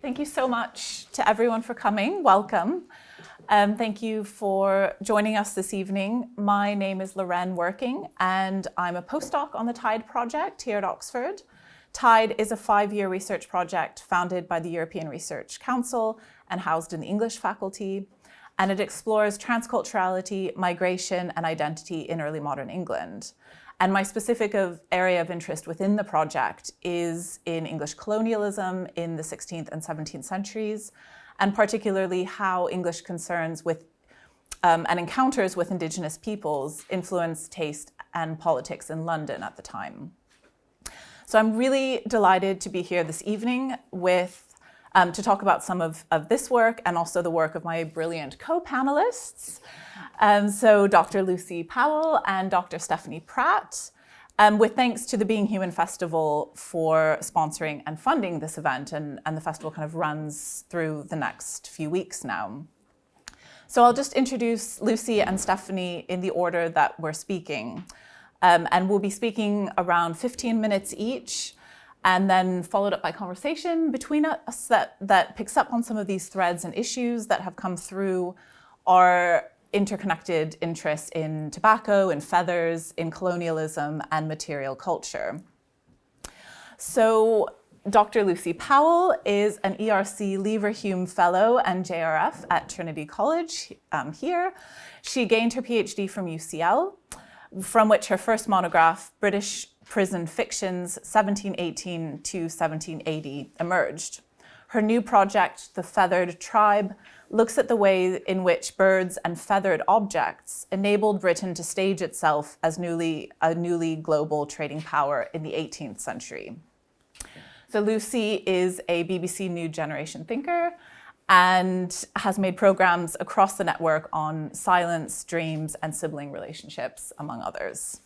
Thank you so much to everyone for coming. Welcome. Thank you for joining us this evening. My name is Loren Working, and I'm a postdoc on the TIDE project here at Oxford. TIDE is a 5-year research project founded by the European Research Council and housed in the English faculty, and it explores transculturality, migration, and identity in early modern England. And my specific area of interest within the project is in English colonialism in the 16th and 17th centuries, and particularly how English concerns with and encounters with Indigenous peoples influenced taste and politics in London at the time. So I'm really delighted to be here this evening to talk about some of this work and also the work of my brilliant co-panelists. So Dr. Lucy Powell and Dr. Stephanie Pratt, with thanks to the Being Human Festival for sponsoring and funding this event, and the festival kind of runs through the next few weeks now. So I'll just introduce Lucy and Stephanie in the order that we're speaking. And we'll be speaking around 15 minutes each, and then followed up by conversation between us that picks up on some of these threads and issues that have come through our interconnected interests in tobacco, in feathers, in colonialism, and material culture. So Dr. Lucy Powell is an ERC Leverhulme Fellow and JRF at Trinity College here. She gained her PhD from UCL, from which her first monograph, British Prison Fictions 1718 to 1780, emerged. Her new project, The Feathered Tribe, looks at the way in which birds and feathered objects enabled Britain to stage itself as a newly global trading power in the 18th century. So Lucy is a BBC New Generation thinker and has made programs across the network on silence, dreams, and sibling relationships, among others.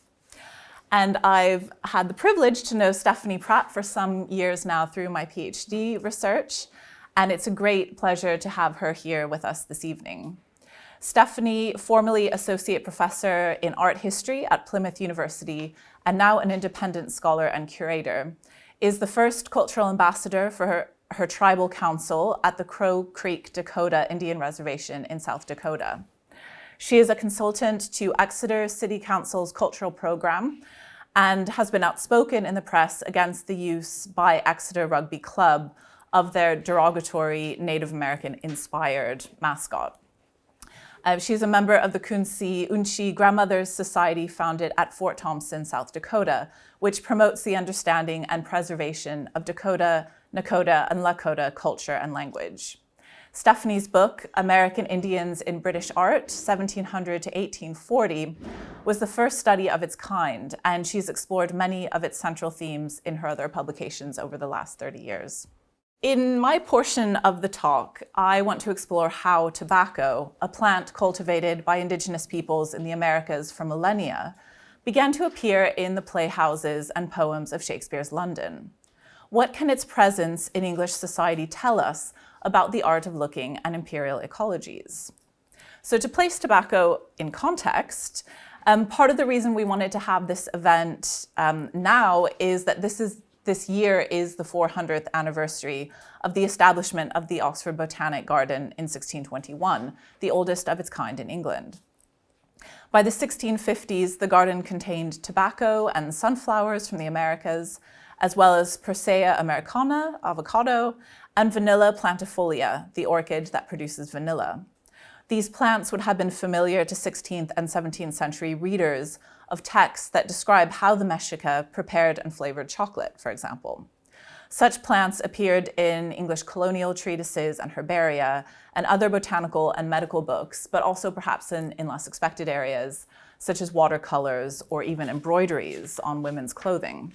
And I've had the privilege to know Stephanie Pratt for some years now through my PhD research, and it's a great pleasure to have her here with us this evening. Stephanie, formerly Associate Professor in Art History at Plymouth University, and now an independent scholar and curator, is the first cultural ambassador for her tribal council at the Crow Creek Dakota Indian Reservation in South Dakota. She is a consultant to Exeter City Council's cultural program and has been outspoken in the press against the use by Exeter Rugby Club of their derogatory Native American-inspired mascot. She's a member of the Kunsi Unchi Grandmothers Society founded at Fort Thompson, South Dakota, which promotes the understanding and preservation of Dakota, Nakota, and Lakota culture and language. Stephanie's book, American Indians in British Art, 1700 to 1840, was the first study of its kind, and she's explored many of its central themes in her other publications over the last 30 years. In my portion of the talk, I want to explore how tobacco, a plant cultivated by Indigenous peoples in the Americas for millennia, began to appear in the playhouses and poems of Shakespeare's London. What can its presence in English society tell us about the art of looking at imperial ecologies? So to place tobacco in context, part of the reason we wanted to have this event now is that this year is the 400th anniversary of the establishment of the Oxford Botanic Garden in 1621, the oldest of its kind in England. By the 1650s, the garden contained tobacco and sunflowers from the Americas, as well as Persea americana, avocado, and Vanilla plantifolia, the orchid that produces vanilla. These plants would have been familiar to 16th and 17th century readers of texts that describe how the Mexica prepared and flavored chocolate, for example. Such plants appeared in English colonial treatises and herbaria and other botanical and medical books, but also perhaps in less expected areas, such as watercolors or even embroideries on women's clothing.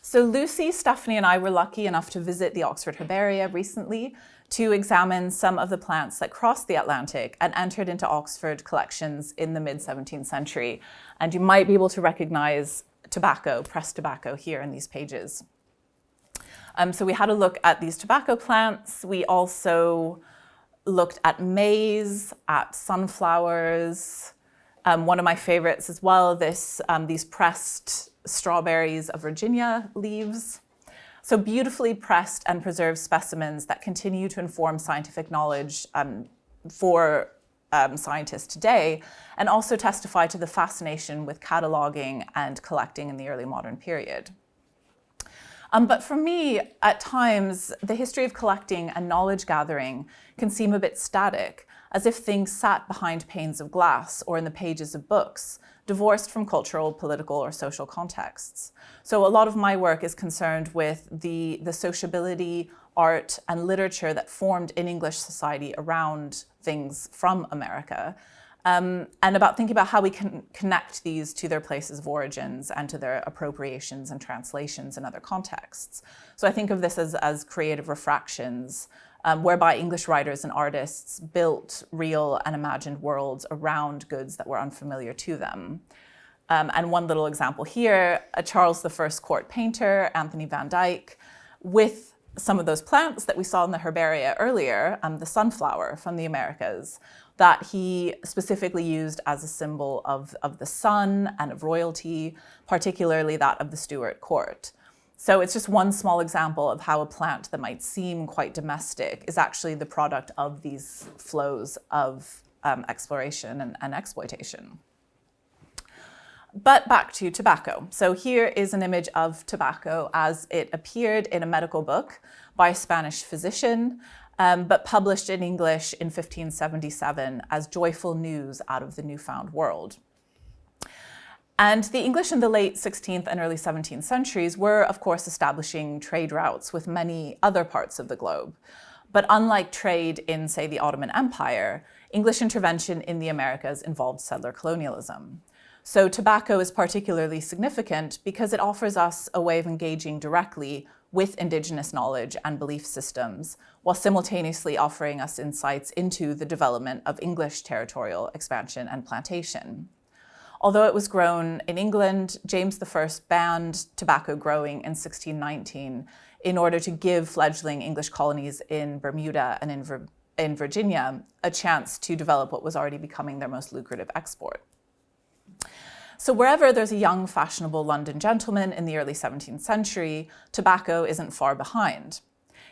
So Lucy, Stephanie, and I were lucky enough to visit the Oxford Herbaria recently to examine some of the plants that crossed the Atlantic and entered into Oxford collections in the mid-17th century. And you might be able to recognize tobacco, pressed tobacco, here in these pages. So we had a look at these tobacco plants. We also looked at maize, at sunflowers. One of my favorites as well, these pressed strawberries of Virginia leaves. So beautifully pressed and preserved specimens that continue to inform scientific knowledge for scientists today, and also testify to the fascination with cataloging and collecting in the early modern period. But for me, at times, the history of collecting and knowledge gathering can seem a bit static, as if things sat behind panes of glass or in the pages of books, divorced from cultural, political, or social contexts. So a lot of my work is concerned with the sociability, art, and literature that formed in English society around things from America, and about thinking about how we can connect these to their places of origins and to their appropriations and translations in other contexts. So I think of this as creative refractions, whereby English writers and artists built real and imagined worlds around goods that were unfamiliar to them. And one little example here, a Charles I court painter, Anthony van Dyck, with some of those plants that we saw in the herbaria earlier, the sunflower from the Americas, that he specifically used as a symbol of the sun and of royalty, particularly that of the Stuart court. So it's just one small example of how a plant that might seem quite domestic is actually the product of these flows of exploration and exploitation. But back to tobacco. So here is an image of tobacco as it appeared in a medical book by a Spanish physician, but published in English in 1577 as joyful news out of the newfound world. And the English in the late 16th and early 17th centuries were, of course, establishing trade routes with many other parts of the globe. But unlike trade in, say, the Ottoman Empire, English intervention in the Americas involved settler colonialism. So tobacco is particularly significant because it offers us a way of engaging directly with Indigenous knowledge and belief systems, while simultaneously offering us insights into the development of English territorial expansion and plantation. Although it was grown in England, James I banned tobacco growing in 1619 in order to give fledgling English colonies in Bermuda and in Virginia a chance to develop what was already becoming their most lucrative export. So wherever there's a young, fashionable London gentleman in the early 17th century, tobacco isn't far behind.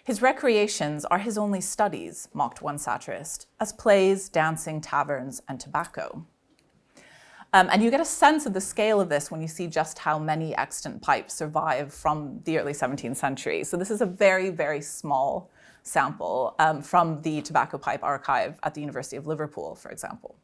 His recreations are his only studies, mocked one satirist, as plays, dancing, taverns, and tobacco. And you get a sense of the scale of this when you see just how many extant pipes survive from the early 17th century. So this is a very, very small sample from the tobacco pipe archive at the University of Liverpool, for example.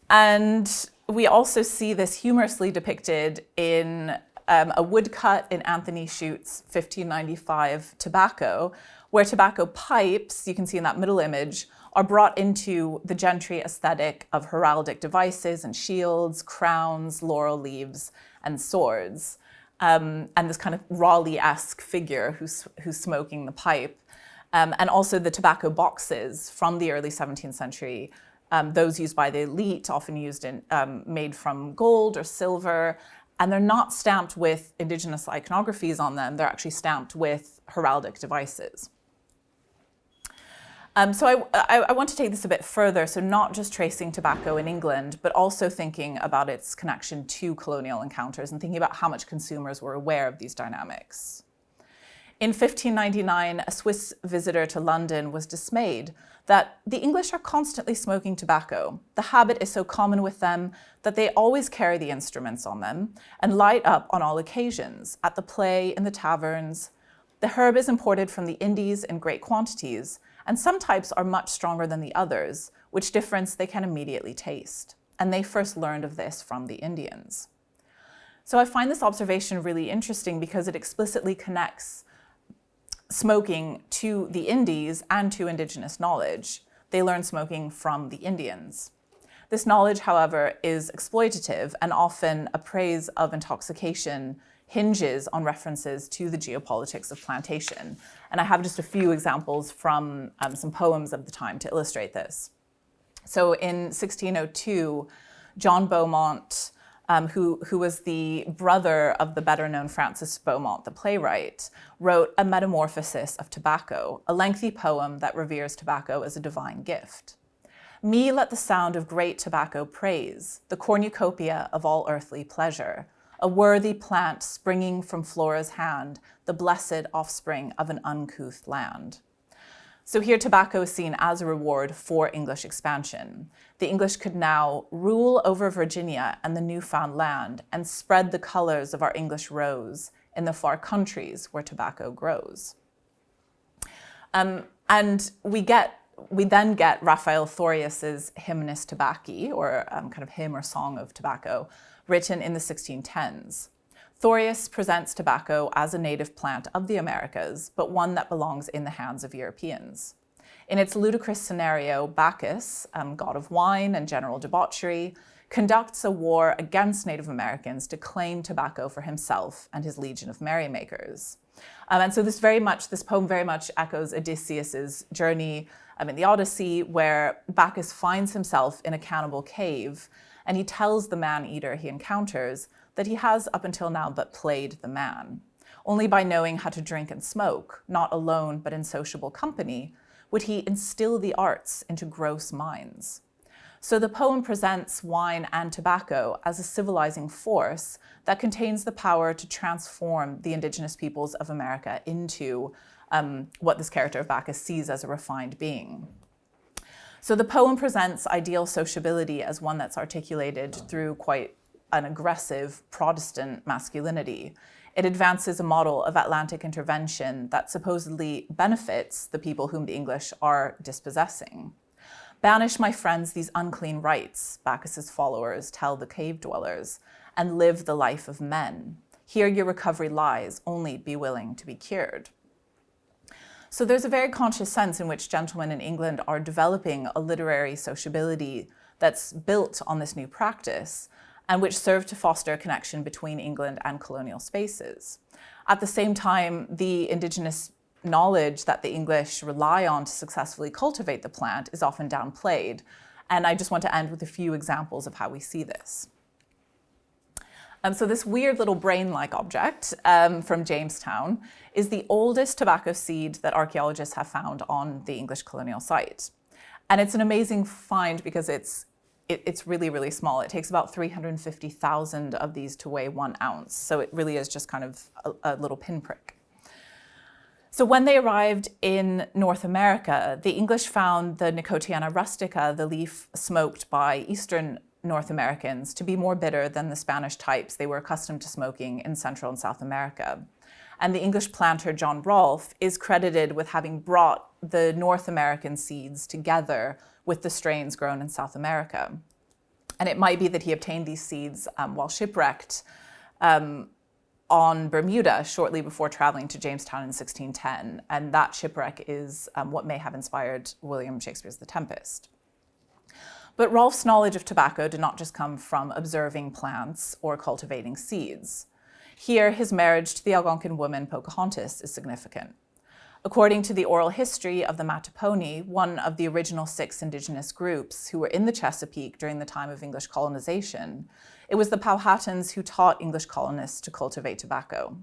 And we also see this humorously depicted in a woodcut in Anthony Shute's 1595 Tobacco, where tobacco pipes, you can see in that middle image, are brought into the gentry aesthetic of heraldic devices and shields, crowns, laurel leaves, and swords. And this kind of Raleigh-esque figure who's smoking the pipe. And also the tobacco boxes from the early 17th century, those used by the elite, often made from gold or silver, and they're not stamped with Indigenous iconographies on them, they're actually stamped with heraldic devices. So I want to take this a bit further, so not just tracing tobacco in England, but also thinking about its connection to colonial encounters and thinking about how much consumers were aware of these dynamics. In 1599, a Swiss visitor to London was dismayed that the English are constantly smoking tobacco. The habit is so common with them that they always carry the instruments on them and light up on all occasions, at the play, in the taverns. The herb is imported from the Indies in great quantities, and some types are much stronger than the others, which difference they can immediately taste. And they first learned of this from the Indians. So I find this observation really interesting because it explicitly connects smoking to the Indies and to Indigenous knowledge. They learned smoking from the Indians. This knowledge, however, is exploitative, and often a praise of intoxication hinges on references to the geopolitics of plantation. And I have just a few examples from some poems of the time to illustrate this. So in 1602, John Beaumont, who was the brother of the better-known Francis Beaumont, the playwright, wrote A Metamorphosis of Tobacco, a lengthy poem that reveres tobacco as a divine gift. Me let the sound of great tobacco praise, the cornucopia of all earthly pleasure, a worthy plant springing from Flora's hand, the blessed offspring of an uncouth land. So here tobacco is seen as a reward for English expansion. The English could now rule over Virginia and the newfound land and spread the colors of our English rose in the far countries where tobacco grows. And we then get Raphael Thorius's Hymnus Tobacci, or kind of hymn or song of tobacco, written in the 1610s. Thorius presents tobacco as a native plant of the Americas, but one that belongs in the hands of Europeans. In its ludicrous scenario, Bacchus, god of wine and general debauchery, conducts a war against Native Americans to claim tobacco for himself and his legion of merrymakers. And so this poem very much echoes Odysseus's journey in the Odyssey, where Bacchus finds himself in a cannibal cave, and he tells the man-eater he encounters that he has up until now but played the man. Only by knowing how to drink and smoke, not alone but in sociable company, would he instill the arts into gross minds. So the poem presents wine and tobacco as a civilizing force that contains the power to transform the indigenous peoples of America into what this character of Bacchus sees as a refined being. So the poem presents ideal sociability as one that's articulated through quite an aggressive Protestant masculinity. It advances a model of Atlantic intervention that supposedly benefits the people whom the English are dispossessing. Banish, my friends, these unclean rites, Bacchus's followers tell the cave dwellers, and live the life of men. Here your recovery lies, only be willing to be cured. So there's a very conscious sense in which gentlemen in England are developing a literary sociability that's built on this new practice, and which served to foster a connection between England and colonial spaces. At the same time, the Indigenous knowledge that the English rely on to successfully cultivate the plant is often downplayed. And I just want to end with a few examples of how we see this. So this weird little brain-like object from Jamestown is the oldest tobacco seed that archaeologists have found on the English colonial site. And it's an amazing find because it's really, really small. It takes about 350,000 of these to weigh 1 ounce. So it really is just kind of a little pinprick. So when they arrived in North America, the English found the Nicotiana rustica, the leaf smoked by Eastern North Americans, to be more bitter than the Spanish types they were accustomed to smoking in Central and South America. And the English planter John Rolfe is credited with having brought the North American seeds together with the strains grown in South America. And it might be that he obtained these seeds while shipwrecked on Bermuda shortly before traveling to Jamestown in 1610. And that shipwreck is what may have inspired William Shakespeare's The Tempest. But Rolfe's knowledge of tobacco did not just come from observing plants or cultivating seeds. Here, his marriage to the Algonquin woman Pocahontas is significant. According to the oral history of the Mattaponi, one of the original 6 indigenous groups who were in the Chesapeake during the time of English colonization, it was the Powhatans who taught English colonists to cultivate tobacco.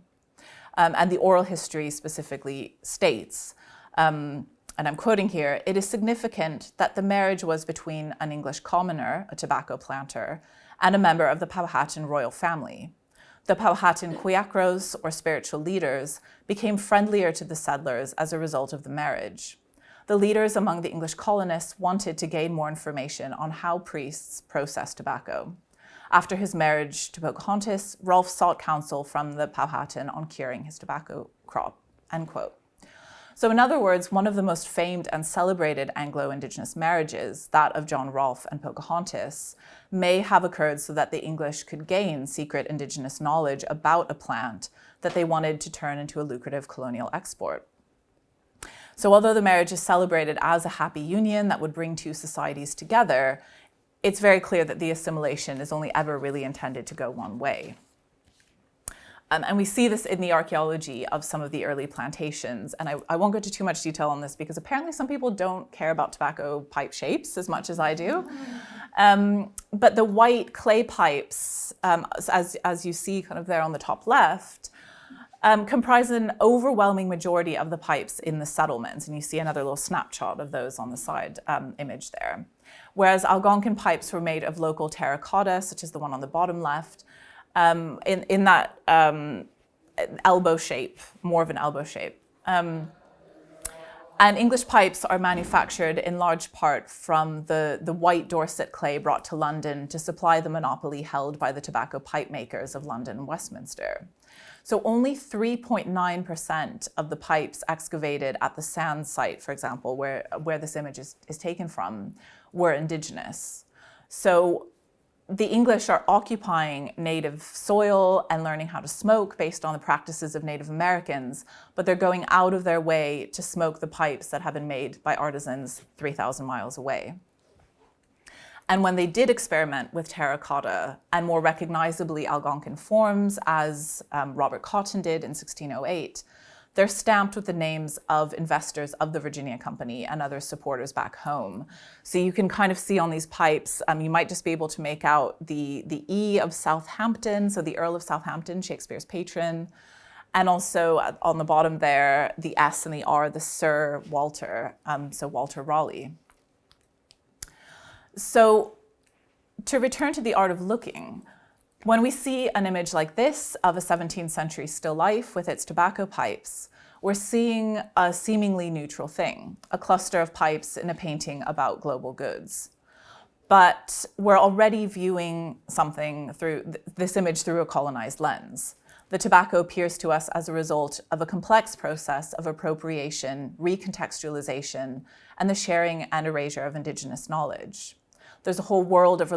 And the oral history specifically states, and I'm quoting here, "It is significant that the marriage was between an English commoner, a tobacco planter, and a member of the Powhatan royal family. The Powhatan Quiacros, or spiritual leaders, became friendlier to the settlers as a result of the marriage. The leaders among the English colonists wanted to gain more information on how priests process tobacco. After his marriage to Pocahontas, Rolfe sought counsel from the Powhatan on curing his tobacco crop," end quote. So in other words, one of the most famed and celebrated Anglo-Indigenous marriages, that of John Rolfe and Pocahontas, may have occurred so that the English could gain secret Indigenous knowledge about a plant that they wanted to turn into a lucrative colonial export. So although the marriage is celebrated as a happy union that would bring 2 societies together, it's very clear that the assimilation is only ever really intended to go one way. And we see this in the archaeology of some of the early plantations. And I won't go into too much detail on this because apparently some people don't care about tobacco pipe shapes as much as I do. But the white clay pipes, as you see kind of there on the top left, comprise an overwhelming majority of the pipes in the settlements. And you see another little snapshot of those on the side image there. Whereas Algonquin pipes were made of local terracotta, such as the one on the bottom left, in that elbow shape, more of an elbow shape. And English pipes are manufactured in large part from the white Dorset clay brought to London to supply the monopoly held by the tobacco pipe makers of London and Westminster. So only 3.9% of the pipes excavated at the Sands site, for example, where this image is taken from, were Indigenous. So the English are occupying native soil and learning how to smoke based on the practices of Native Americans, but they're going out of their way to smoke the pipes that have been made by artisans 3,000 miles away. And when they did experiment with terracotta and more recognizably Algonquin forms, as Robert Cotton did in 1608, they're stamped with the names of investors of the Virginia Company and other supporters back home. So you can kind of see on these pipes, you might just be able to make out the E of Southampton, so the Earl of Southampton, Shakespeare's patron, and also on the bottom there, the S and the R, the Sir Walter, so Walter Raleigh. So to return to the art of looking, when we see an image like this of a 17th century still life with its tobacco pipes, we're seeing a seemingly neutral thing, a cluster of pipes in a painting about global goods. But we're already viewing something through this image through a colonized lens. The tobacco appears to us as a result of a complex process of appropriation, recontextualization, and the sharing and erasure of Indigenous knowledge. There's a whole world of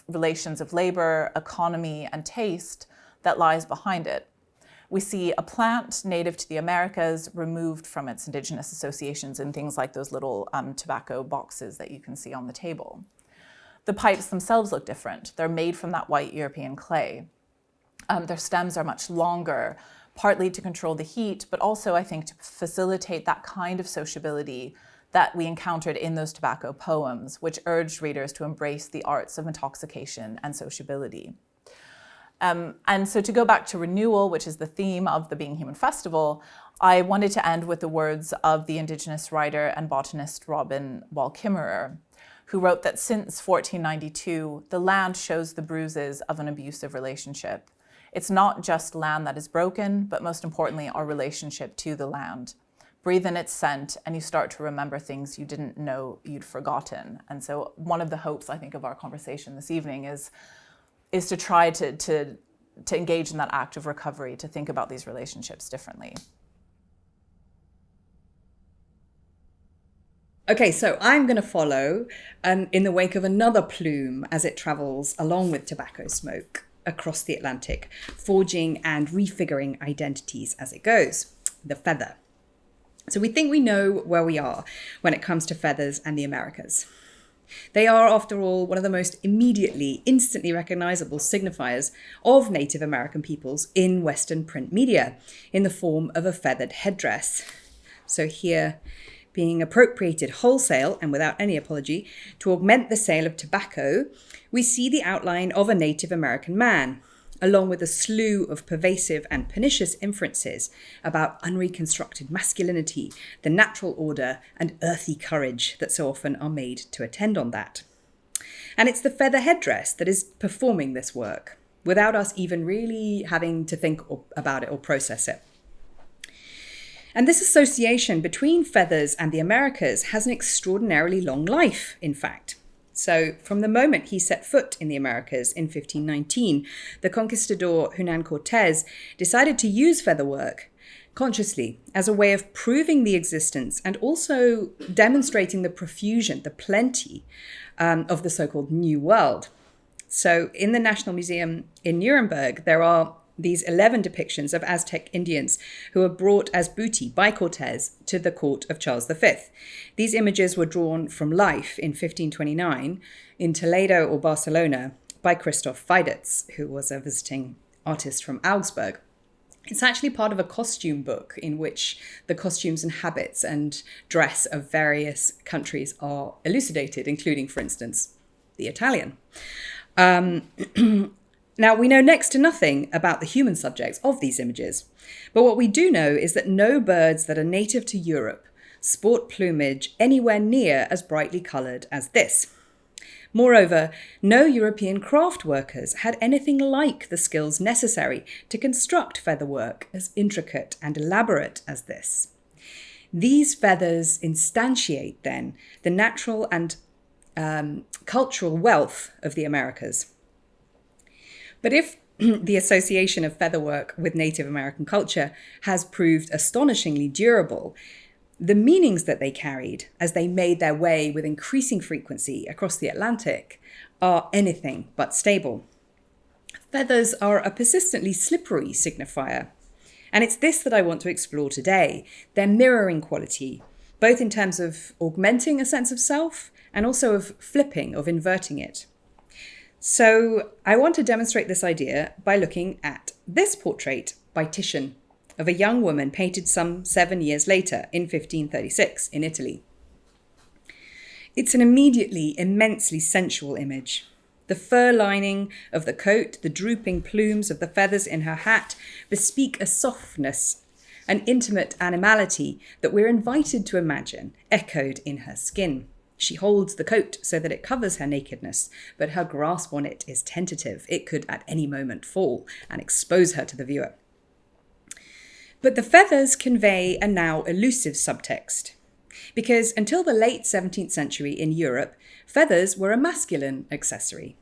relations of labor, economy, and taste that lies behind it. We see a plant native to the Americas removed from its Indigenous associations in things like those little tobacco boxes that you can see on the table. The pipes themselves look different. They're made from that white European clay. Their stems are much longer, partly to control the heat, but also, I think, to facilitate that kind of sociability that we encountered in those tobacco poems, which urged readers to embrace the arts of intoxication and sociability. And so to go back to renewal, which is the theme of the Being Human Festival, I wanted to end with the words of the Indigenous writer and botanist Robin Wall Kimmerer, who wrote that since 1492, the land shows the bruises of an abusive relationship. It's not just land that is broken, but most importantly, our relationship to the land. Breathe in its scent, and you start to remember things you didn't know you'd forgotten. And so one of the hopes, I think, of our conversation this evening is to try to engage in that act of recovery, to think about these relationships differently. Okay, so I'm going to follow in the wake of another plume as it travels along with tobacco smoke across the Atlantic, forging and refiguring identities as it goes. The feather. So we think we know where we are when it comes to feathers and the Americas. They are, after all, one of the most instantly recognizable signifiers of Native American peoples in Western print media, in the form of a feathered headdress. So here, being appropriated wholesale and without any apology to augment the sale of tobacco, we see the outline of a Native American man, along with a slew of pervasive and pernicious inferences about unreconstructed masculinity, the natural order, and earthy courage that so often are made to attend on that. And it's the feather headdress that is performing this work, without us even really having to think about it or process it. And this association between feathers and the Americas has an extraordinarily long life, in fact. So from the moment he set foot in the Americas in 1519, the conquistador Hernan Cortés decided to use featherwork consciously as a way of proving the existence and also demonstrating the profusion, the plenty of the so-called New World. So in the National Museum in Nuremberg, there are these 11 depictions of Aztec Indians who were brought as booty by Cortés to the court of Charles V. These images were drawn from life in 1529 in Toledo or Barcelona by Christoph Weiditz, who was a visiting artist from Augsburg. It's actually part of a costume book in which the costumes and habits and dress of various countries are elucidated, including, for instance, the Italian. Now, we know next to nothing about the human subjects of these images, but what we do know is that no birds that are native to Europe sport plumage anywhere near as brightly coloured as this. Moreover, no European craft workers had anything like the skills necessary to construct featherwork as intricate and elaborate as this. These feathers instantiate, then, the natural and cultural wealth of the Americas. But if the association of featherwork with Native American culture has proved astonishingly durable, the meanings that they carried as they made their way with increasing frequency across the Atlantic are anything but stable. Feathers are a persistently slippery signifier, and it's this that I want to explore today, their mirroring quality, both in terms of augmenting a sense of self and also of flipping, of inverting it. So I want to demonstrate this idea by looking at this portrait by Titian of a young woman painted some 7 years later in 1536 in Italy. It's an immediately immensely sensual image. The fur lining of the coat, the drooping plumes of the feathers in her hat bespeak a softness, an intimate animality that we're invited to imagine echoed in her skin. She holds the coat so that it covers her nakedness, but her grasp on it is tentative. It could at any moment fall and expose her to the viewer. But the feathers convey a now elusive subtext, because until the late 17th century in Europe, feathers were a masculine accessory.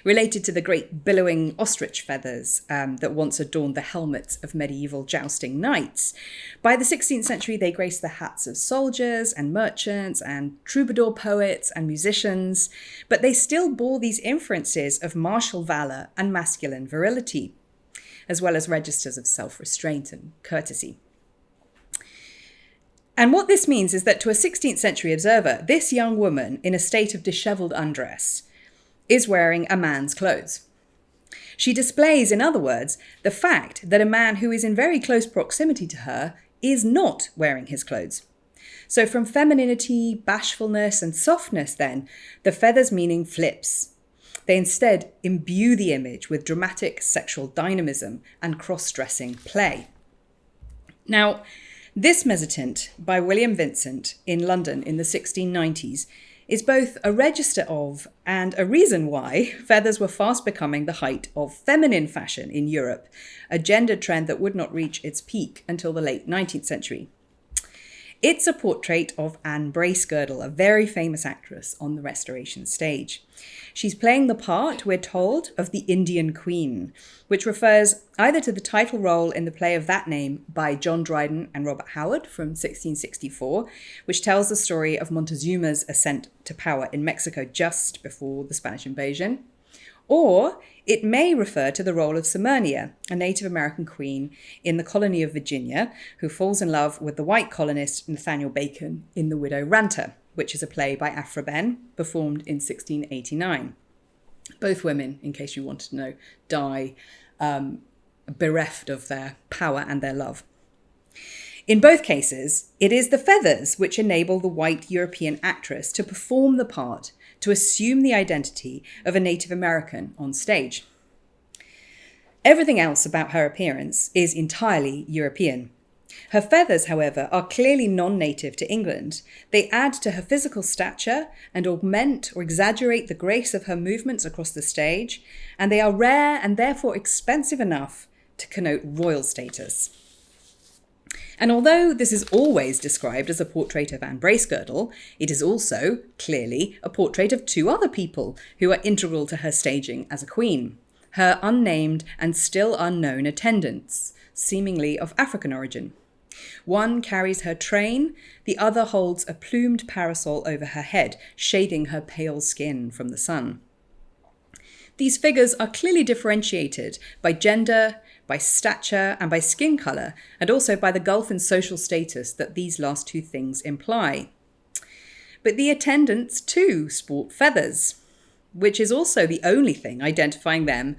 Related to the great billowing ostrich feathers that once adorned the helmets of medieval jousting knights, by the 16th century they graced the hats of soldiers and merchants and troubadour poets and musicians, but they still bore these inferences of martial valour and masculine virility, as well as registers of self-restraint and courtesy. And what this means is that to a 16th century observer, this young woman in a state of dishevelled undress is wearing a man's clothes. She displays, in other words, the fact that a man who is in very close proximity to her is not wearing his clothes. So from femininity, bashfulness, and softness, then, the feathers' meaning flips. They instead imbue the image with dramatic sexual dynamism and cross-dressing play. Now, this mezzotint by William Vincent in London in the 1690s is both a register of and a reason why feathers were fast becoming the height of feminine fashion in Europe, a gendered trend that would not reach its peak until the late 19th century. It's a portrait of Anne Bracegirdle, a very famous actress on the Restoration stage. She's playing the part, we're told, of the Indian Queen, which refers either to the title role in the play of that name by John Dryden and Robert Howard from 1664, which tells the story of Montezuma's ascent to power in Mexico just before the Spanish invasion. Or it may refer to the role of Ceremonial, a Native American queen in the colony of Virginia, who falls in love with the white colonist Nathaniel Bacon in The Widow Ranter, which is a play by Aphra Behn, performed in 1689. Both women, in case you wanted to know, die bereft of their power and their love. In both cases, it is the feathers which enable the white European actress to perform the part, to assume the identity of a Native American on stage. Everything else about her appearance is entirely European. Her feathers, however, are clearly non-native to England. They add to her physical stature and augment or exaggerate the grace of her movements across the stage, and they are rare and therefore expensive enough to connote royal status. And although this is always described as a portrait of Anne Bracegirdle, it is also, clearly, a portrait of two other people who are integral to her staging as a queen, her unnamed and still unknown attendants, seemingly of African origin. One carries her train, the other holds a plumed parasol over her head, shading her pale skin from the sun. These figures are clearly differentiated by gender, by stature, and by skin colour, and also by the gulf in social status that these last two things imply. But the attendants too sport feathers, which is also the only thing identifying them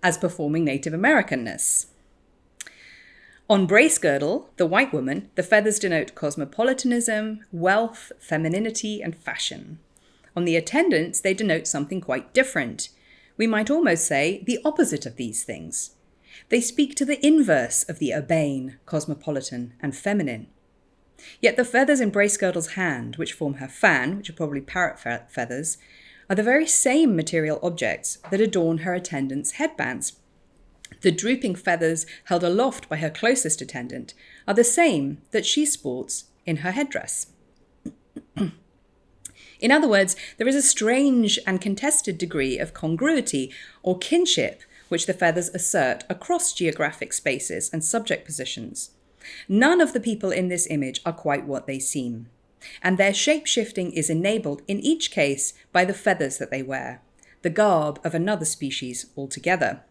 as performing Native Americanness. On Bracegirdle, the white woman, the feathers denote cosmopolitanism, wealth, femininity, and fashion. On the attendants, they denote something quite different. We might almost say the opposite of these things. They speak to the inverse of the urbane, cosmopolitan, and feminine. Yet the feathers in Bracegirdle's hand, which form her fan, which are probably parrot feathers, are the very same material objects that adorn her attendants' headbands. The drooping feathers held aloft by her closest attendant are the same that she sports in her headdress. In other words, there is a strange and contested degree of congruity or kinship which the feathers assert across geographic spaces and subject positions. None of the people in this image are quite what they seem, and their shape-shifting is enabled in each case by the feathers that they wear, the garb of another species altogether.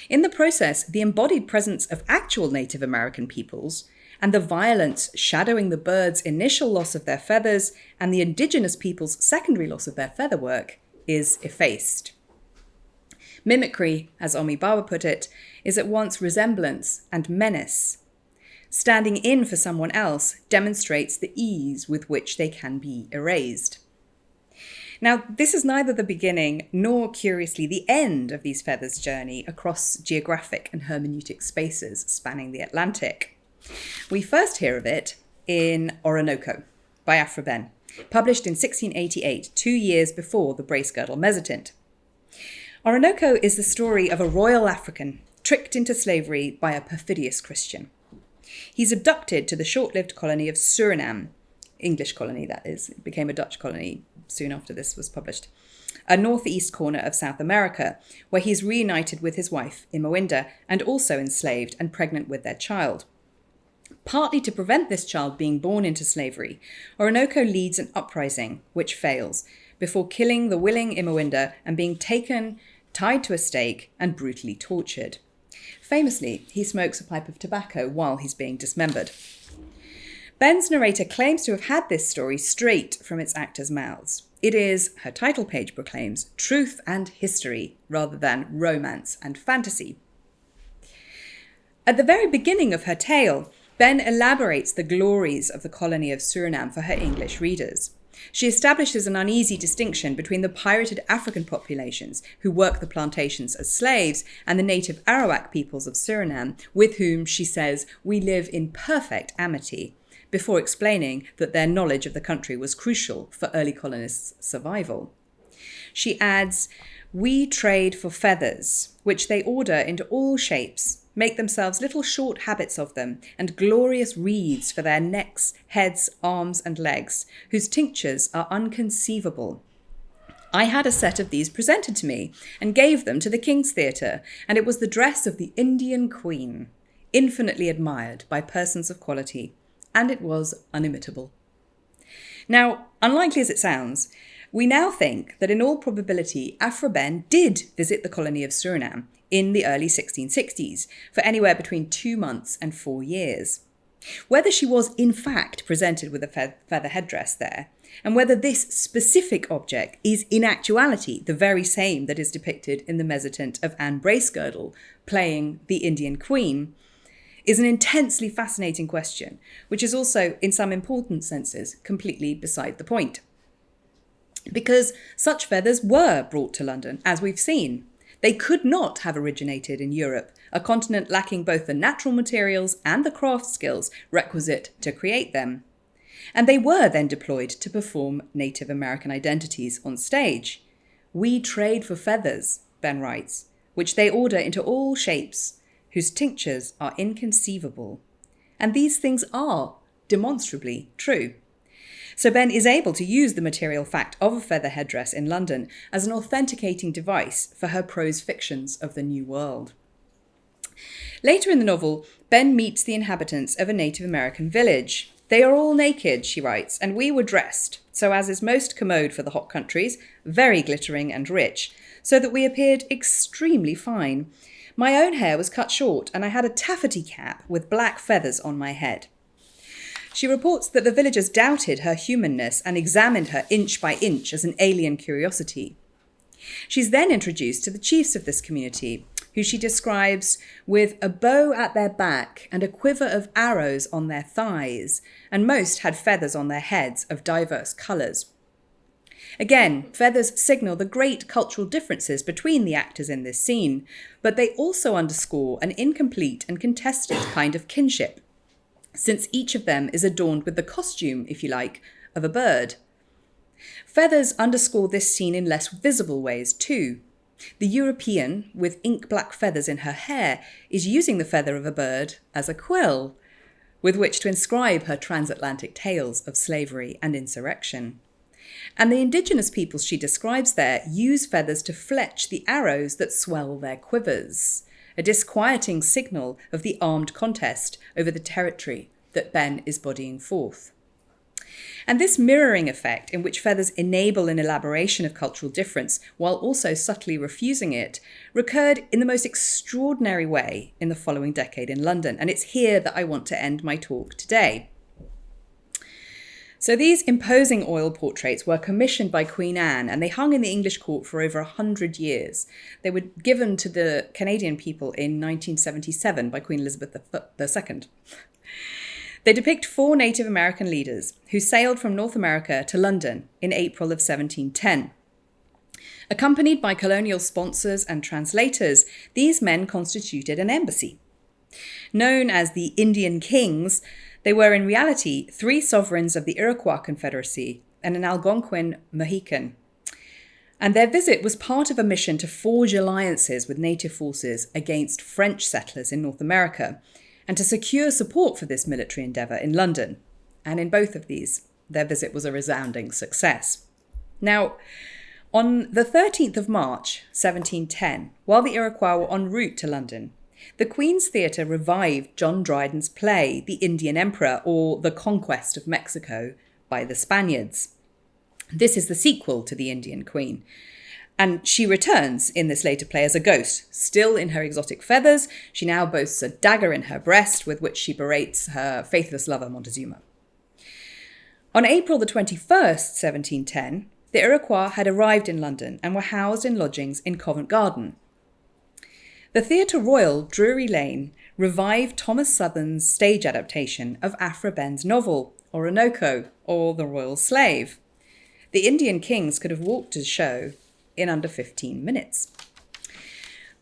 In the process, the embodied presence of actual Native American peoples and the violence shadowing the birds' initial loss of their feathers and the indigenous people's secondary loss of their featherwork is effaced. Mimicry, as Omi Baba put it, is at once resemblance and menace. Standing in for someone else demonstrates the ease with which they can be erased. Now, this is neither the beginning nor, curiously, the end of these feathers' journey across geographic and hermeneutic spaces spanning the Atlantic. We first hear of it in Orinoco by Aphra Behn, published in 1688, 2 years before the Bracegirdle Mezzotint. Orinoco is the story of a royal African tricked into slavery by a perfidious Christian. He's abducted to the short-lived colony of Suriname, English colony that is, it became a Dutch colony soon after this was published, a northeast corner of South America, where he's reunited with his wife, Imawinda, and also enslaved and pregnant with their child. Partly to prevent this child being born into slavery, Orinoco leads an uprising, which fails, before killing the willing Imawinda and being taken, tied to a stake, and brutally tortured. Famously, he smokes a pipe of tobacco while he's being dismembered. Behn's narrator claims to have had this story straight from its actors' mouths. It is, her title page proclaims, truth and history rather than romance and fantasy. At the very beginning of her tale, Behn elaborates the glories of the colony of Suriname for her English readers. She establishes an uneasy distinction between the pirated African populations who work the plantations as slaves and the native Arawak peoples of Suriname, with whom, she says, we live in perfect amity, before explaining that their knowledge of the country was crucial for early colonists' survival. She adds, we trade for feathers, which they order into all shapes, make themselves little short habits of them, and glorious wreaths for their necks, heads, arms, and legs, whose tinctures are unconceivable. I had a set of these presented to me, and gave them to the King's Theatre, and it was the dress of the Indian Queen, infinitely admired by persons of quality, and it was unimitable. Now, unlikely as it sounds, we now think that in all probability Aphra Behn did visit the colony of Suriname in the early 1660s for anywhere between 2 months and 4 years. Whether she was in fact presented with a feather headdress there, and whether this specific object is in actuality the very same that is depicted in the mezzotint of Anne Bracegirdle playing the Indian Queen, is an intensely fascinating question, which is also, in some important senses, completely beside the point. Because such feathers were brought to London, as we've seen. They could not have originated in Europe, a continent lacking both the natural materials and the craft skills requisite to create them. And they were then deployed to perform Native American identities on stage. We trade for feathers, Behn writes, which they order into all shapes, whose tinctures are inconceivable. And these things are demonstrably true. So Behn is able to use the material fact of a feather headdress in London as an authenticating device for her prose fictions of the New World. Later in the novel, Behn meets the inhabitants of a Native American village. They are all naked, she writes, and we were dressed, so as is most commode for the hot countries, very glittering and rich, so that we appeared extremely fine. My own hair was cut short, and I had a taffety cap with black feathers on my head. She reports that the villagers doubted her humanness and examined her inch by inch as an alien curiosity. She's then introduced to the chiefs of this community, who she describes with a bow at their back and a quiver of arrows on their thighs, and most had feathers on their heads of diverse colours. Again, feathers signal the great cultural differences between the actors in this scene, but they also underscore an incomplete and contested kind of kinship, since each of them is adorned with the costume, if you like, of a bird. Feathers underscore this scene in less visible ways too. The European, with ink-black feathers in her hair, is using the feather of a bird as a quill, with which to inscribe her transatlantic tales of slavery and insurrection. And the indigenous peoples she describes there use feathers to fletch the arrows that swell their quivers, a disquieting signal of the armed contest over the territory that Ben is bodying forth. And this mirroring effect, in which feathers enable an elaboration of cultural difference while also subtly refusing it, recurred in the most extraordinary way in the following decade in London. And it's here that I want to end my talk today. So these imposing oil portraits were commissioned by Queen Anne, and they hung in the English court for over 100 years. They were given to the Canadian people in 1977 by Queen Elizabeth II. They depict 4 Native American leaders who sailed from North America to London in April of 1710. Accompanied by colonial sponsors and translators, these men constituted an embassy. Known as the Indian Kings, they were in reality 3 sovereigns of the Iroquois Confederacy and an Algonquin Mohican. And their visit was part of a mission to forge alliances with native forces against French settlers in North America, and to secure support for this military endeavour in London. And in both of these, their visit was a resounding success. Now, on the 13th of March, 1710, while the Iroquois were en route to London, the Queen's Theatre revived John Dryden's play, The Indian Emperor, or The Conquest of Mexico by the Spaniards. This is the sequel to The Indian Queen. And she returns in this later play as a ghost, still in her exotic feathers. She now boasts a dagger in her breast with which she berates her faithless lover Montezuma. On April the 21st, 1710, the Iroquois had arrived in London and were housed in lodgings in Covent Garden. The Theatre Royal, Drury Lane, revived Thomas Southern's stage adaptation of Aphra Behn's novel, Orinoco, or The Royal Slave. The Indian Kings could have walked to the show in under 15 minutes.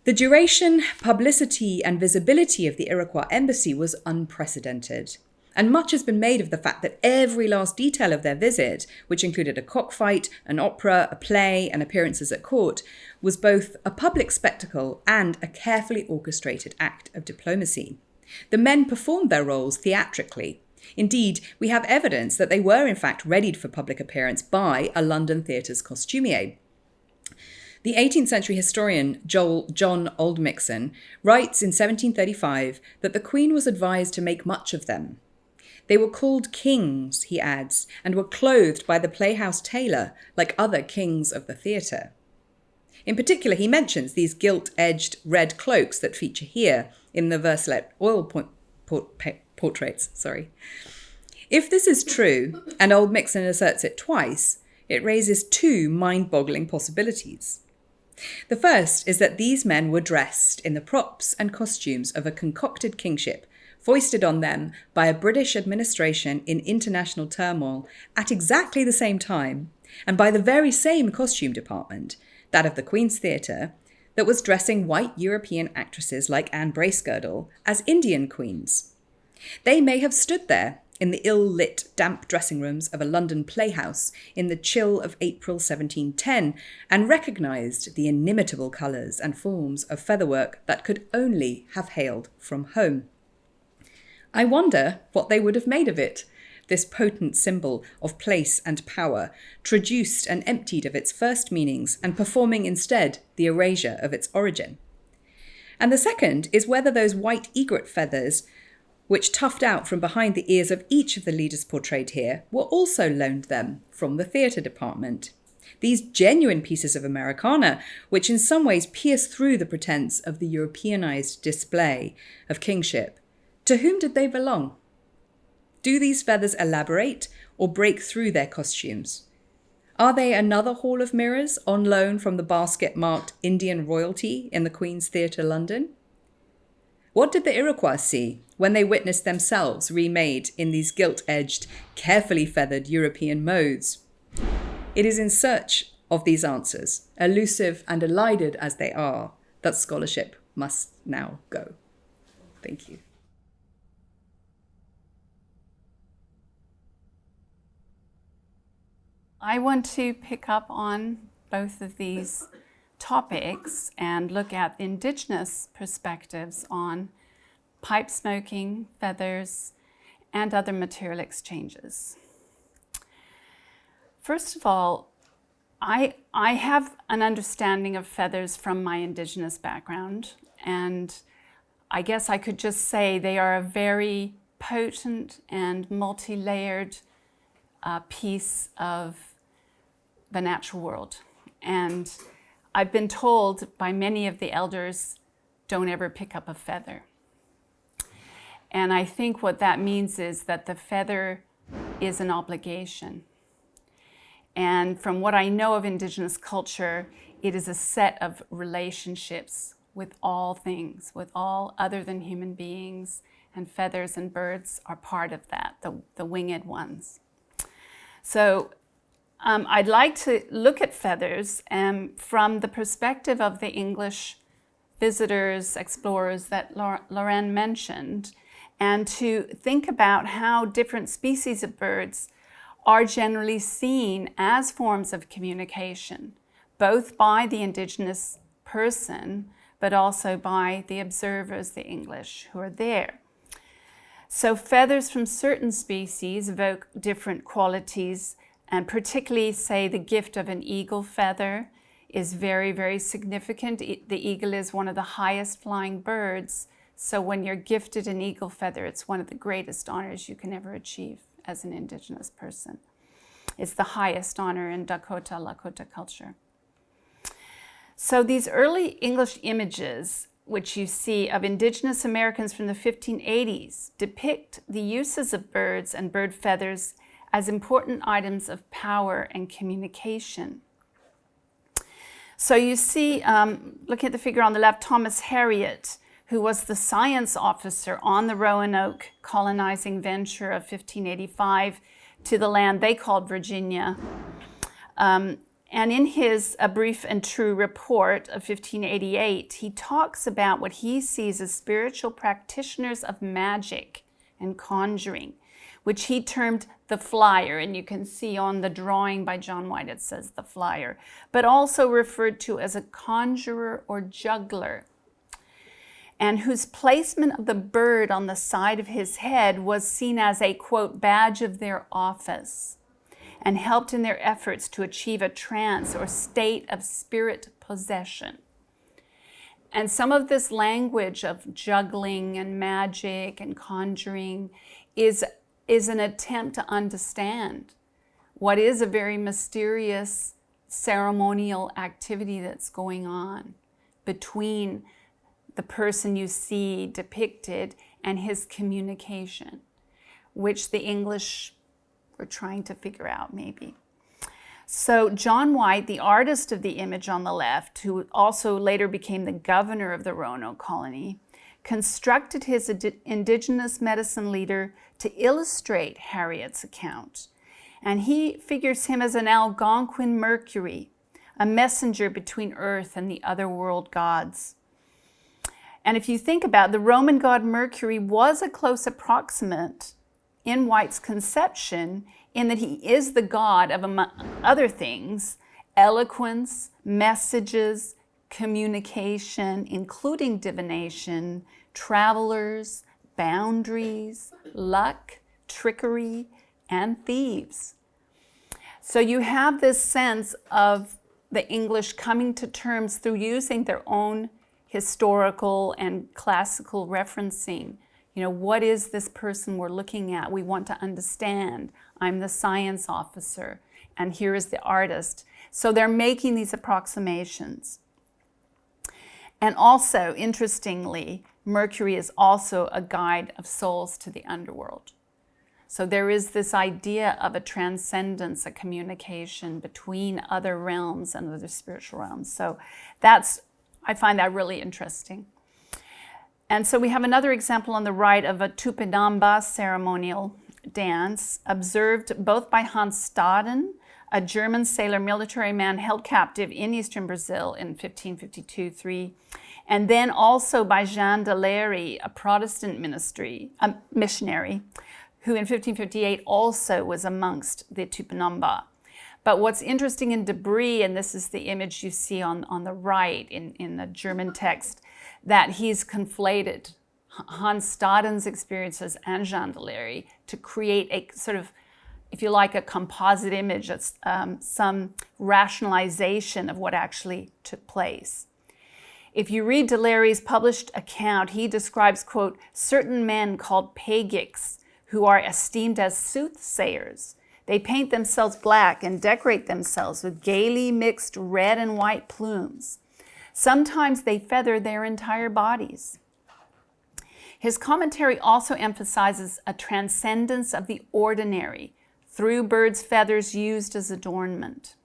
The duration, publicity, and visibility of the Iroquois embassy was unprecedented, and much has been made of the fact that every last detail of their visit, which included a cockfight, an opera, a play, and appearances at court, was both a public spectacle and a carefully orchestrated act of diplomacy. The men performed their roles theatrically. Indeed, we have evidence that they were in fact readied for public appearance by a London theatre's costumier. The 18th century historian John Oldmixon writes in 1735 that the Queen was advised to make much of them. They were called kings, he adds, and were clothed by the playhouse tailor like other kings of the theatre. In particular, he mentions these gilt-edged red cloaks that feature here in the Versailles oil portraits. If this is true, and Oldmixon asserts it twice, it raises 2 mind-boggling possibilities. The first is that these men were dressed in the props and costumes of a concocted kingship, foisted on them by a British administration in international turmoil at exactly the same time, and by the very same costume department, that of the Queen's Theatre, that was dressing white European actresses like Anne Bracegirdle as Indian queens. They may have stood there in the ill-lit, damp dressing rooms of a London playhouse in the chill of April 1710 and recognised the inimitable colours and forms of featherwork that could only have hailed from home. I wonder what they would have made of it, this potent symbol of place and power, traduced and emptied of its first meanings and performing instead the erasure of its origin. And the second is whether those white egret feathers, which tuft out from behind the ears of each of the leaders portrayed here, were also loaned them from the theatre department. These genuine pieces of Americana, which in some ways pierce through the pretense of the Europeanized display of kingship. To whom did they belong? Do these feathers elaborate or break through their costumes? Are they another hall of mirrors on loan from the basket marked Indian royalty in the Queen's Theatre, London? What did the Iroquois see when they witnessed themselves remade in these gilt-edged, carefully feathered European modes? It is in search of these answers, elusive and elided as they are, that scholarship must now go. Thank you. I want to pick up on both of these topics and look at Indigenous perspectives on pipe smoking, feathers, and other material exchanges. First of all, I have an understanding of feathers from my Indigenous background, and I guess I could just say they are a very potent and multi-layered piece of the natural world. And I've been told by many of the elders, don't ever pick up a feather. And I think what that means is that the feather is an obligation. And from what I know of Indigenous culture, it is a set of relationships with all things, with all other than human beings, and feathers and birds are part of that, the winged ones. So I'd like to look at feathers from the perspective of the English visitors, explorers that Lauren mentioned, and to think about how different species of birds are generally seen as forms of communication, both by the Indigenous person, but also by the observers, the English, who are there. So feathers from certain species evoke different qualities, and particularly, say, the gift of an eagle feather is very, very significant. The eagle is one of the highest flying birds, so when you're gifted an eagle feather, it's one of the greatest honors you can ever achieve as an Indigenous person. It's the highest honor in Dakota, Lakota culture. So these early English images, which you see of Indigenous Americans from the 1580s, depict the uses of birds and bird feathers as important items of power and communication. So you see, looking at the figure on the left, Thomas Harriot, who was the science officer on the Roanoke colonizing venture of 1585 to the land they called Virginia. And in his A Brief and True Report of 1588, he talks about what he sees as spiritual practitioners of magic and conjuring, which he termed the flyer. And you can see on the drawing by John White, it says the flyer, but also referred to as a conjurer or juggler, and whose placement of the bird on the side of his head was seen as a, quote, badge of their office, and helped in their efforts to achieve a trance or state of spirit possession. And some of this language of juggling and magic and conjuring is an attempt to understand what is a very mysterious ceremonial activity that's going on between the person you see depicted and his communication, which the English were trying to figure out maybe. So John White, the artist of the image on the left, who also later became the governor of the Roanoke colony, constructed his Indigenous medicine leader to illustrate Harriet's account. And he figures him as an Algonquin Mercury, a messenger between Earth and the other world gods. And if you think about it, the Roman god Mercury was a close approximate in White's conception, in that he is the god of, among other things, eloquence, messages, communication, including divination, travelers, boundaries, luck, trickery, and thieves. So you have this sense of the English coming to terms through using their own historical and classical referencing. You know, what is this person we're looking at? We want to understand. I'm the science officer, and here is the artist. So they're making these approximations. And also, interestingly, Mercury is also a guide of souls to the underworld. So there is this idea of a transcendence, a communication between other realms and other spiritual realms. So I find that really interesting. And so we have another example on the right of a Tupadamba ceremonial dance observed both by Hans Staden, a German sailor military man held captive in eastern Brazil in 1552-3, and then also by Jean de Lery, a Protestant missionary, who in 1558 also was amongst the Tupadamba. But what's interesting in debris, and this is the image you see on the right in the German text, that he's conflated Hans Staden's experiences and Jean Delarey to create a sort of, if you like, a composite image, some rationalization of what actually took place. If you read Delarey's published account, he describes, quote, certain men called pagics who are esteemed as soothsayers. They paint themselves black and decorate themselves with gaily mixed red and white plumes. Sometimes they feather their entire bodies. His commentary also emphasizes a transcendence of the ordinary through birds' feathers used as adornment.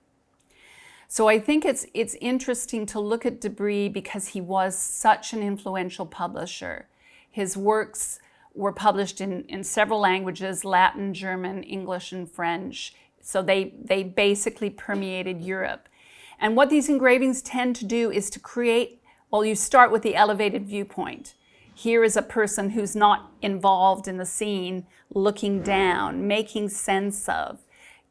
So I think it's interesting to look at Debris because he was such an influential publisher. His works were published in several languages, Latin, German, English, and French. So they basically permeated Europe. And what these engravings tend to do is to create, well, you start with the elevated viewpoint. Here is a person who's not involved in the scene, looking down, making sense of,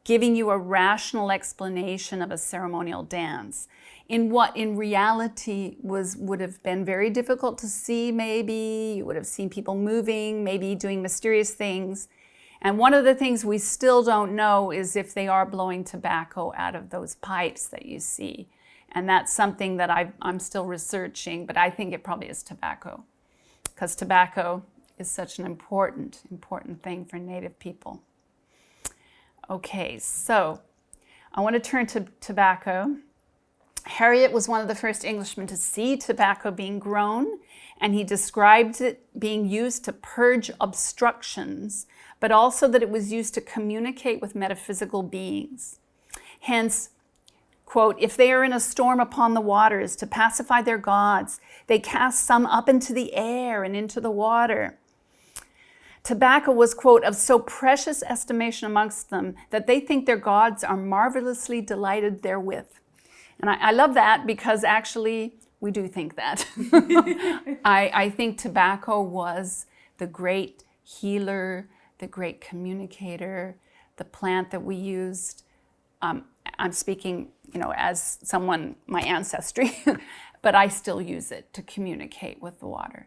giving you a rational explanation of a ceremonial dance in what in reality would have been very difficult to see. Maybe you would have seen people moving, maybe doing mysterious things. And one of the things we still don't know is if they are blowing tobacco out of those pipes that you see. And that's something that I'm still researching, but I think it probably is tobacco, because tobacco is such an important thing for Native people. Okay, so I want to turn to tobacco. Harriot was one of the first Englishmen to see tobacco being grown, and he described it being used to purge obstructions, but also that it was used to communicate with metaphysical beings. Hence, quote, if they are in a storm upon the waters to pacify their gods, they cast some up into the air and into the water. Tobacco was, quote, of so precious estimation amongst them that they think their gods are marvelously delighted therewith. And I love that because actually we do think that. I think tobacco was the great healer, the great communicator, the plant that we used. I'm speaking, as someone, my ancestry, but I still use it to communicate with the water.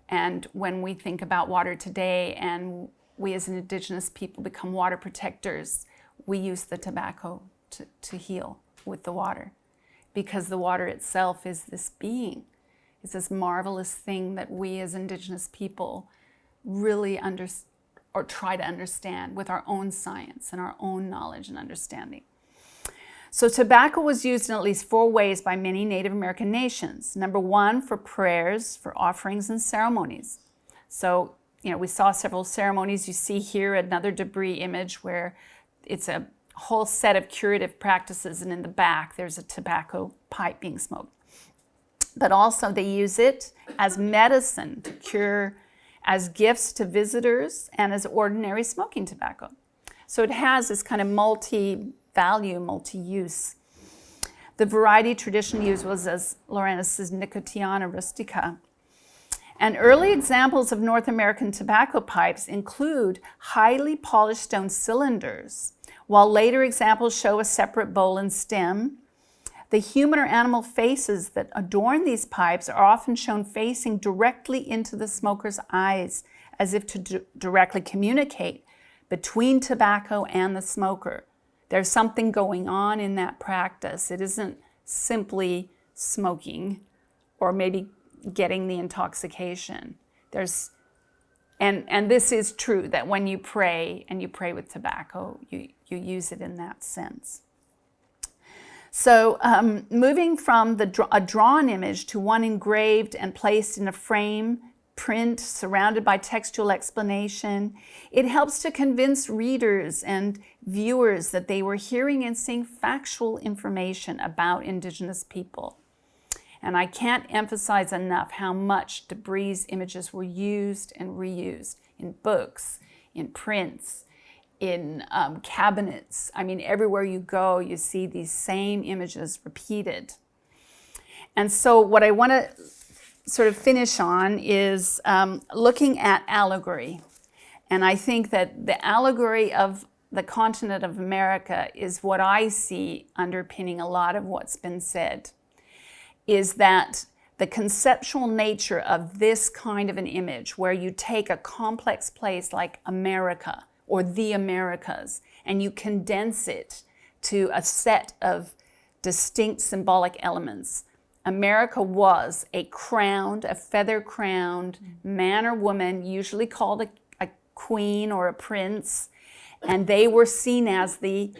And when we think about water today and we as an Indigenous people become water protectors, we use the tobacco to heal with the water, because the water itself is this being. It's this marvelous thing that we as Indigenous people really try to understand with our own science and our own knowledge and understanding. So tobacco was used in at least 4 ways by many Native American nations. Number 1, for prayers, for offerings and ceremonies. So, we saw several ceremonies. You see here another debris image where it's a whole set of curative practices, and in the back there's a tobacco pipe being smoked. But also they use it as medicine to cure, as gifts to visitors, and as ordinary smoking tobacco. So it has this kind of multi-value, multi-use. The variety traditionally used was, as Lorena says, Nicotiana rustica. And early examples of North American tobacco pipes include highly polished stone cylinders, while later examples show a separate bowl and stem. The human or animal faces that adorn these pipes are often shown facing directly into the smoker's eyes, as if to directly communicate between tobacco and the smoker. There's something going on in that practice. It isn't simply smoking or maybe getting the intoxication. And this is true, that when you pray and you pray with tobacco, you use it in that sense. So moving from a drawn image to one engraved and placed in a frame, print, surrounded by textual explanation, it helps to convince readers and viewers that they were hearing and seeing factual information about Indigenous people. And I can't emphasize enough how much Debris' images were used and reused in books, in prints, in cabinets. I mean, everywhere you go, you see these same images repeated. And so what I want to sort of finish on is looking at allegory. And I think that the allegory of the continent of America is what I see underpinning a lot of what's been said, is that the conceptual nature of this kind of an image, where you take a complex place like America or the Americas and you condense it to a set of distinct symbolic elements. America was a feather-crowned man or woman, usually called a queen or a prince, and they were seen as the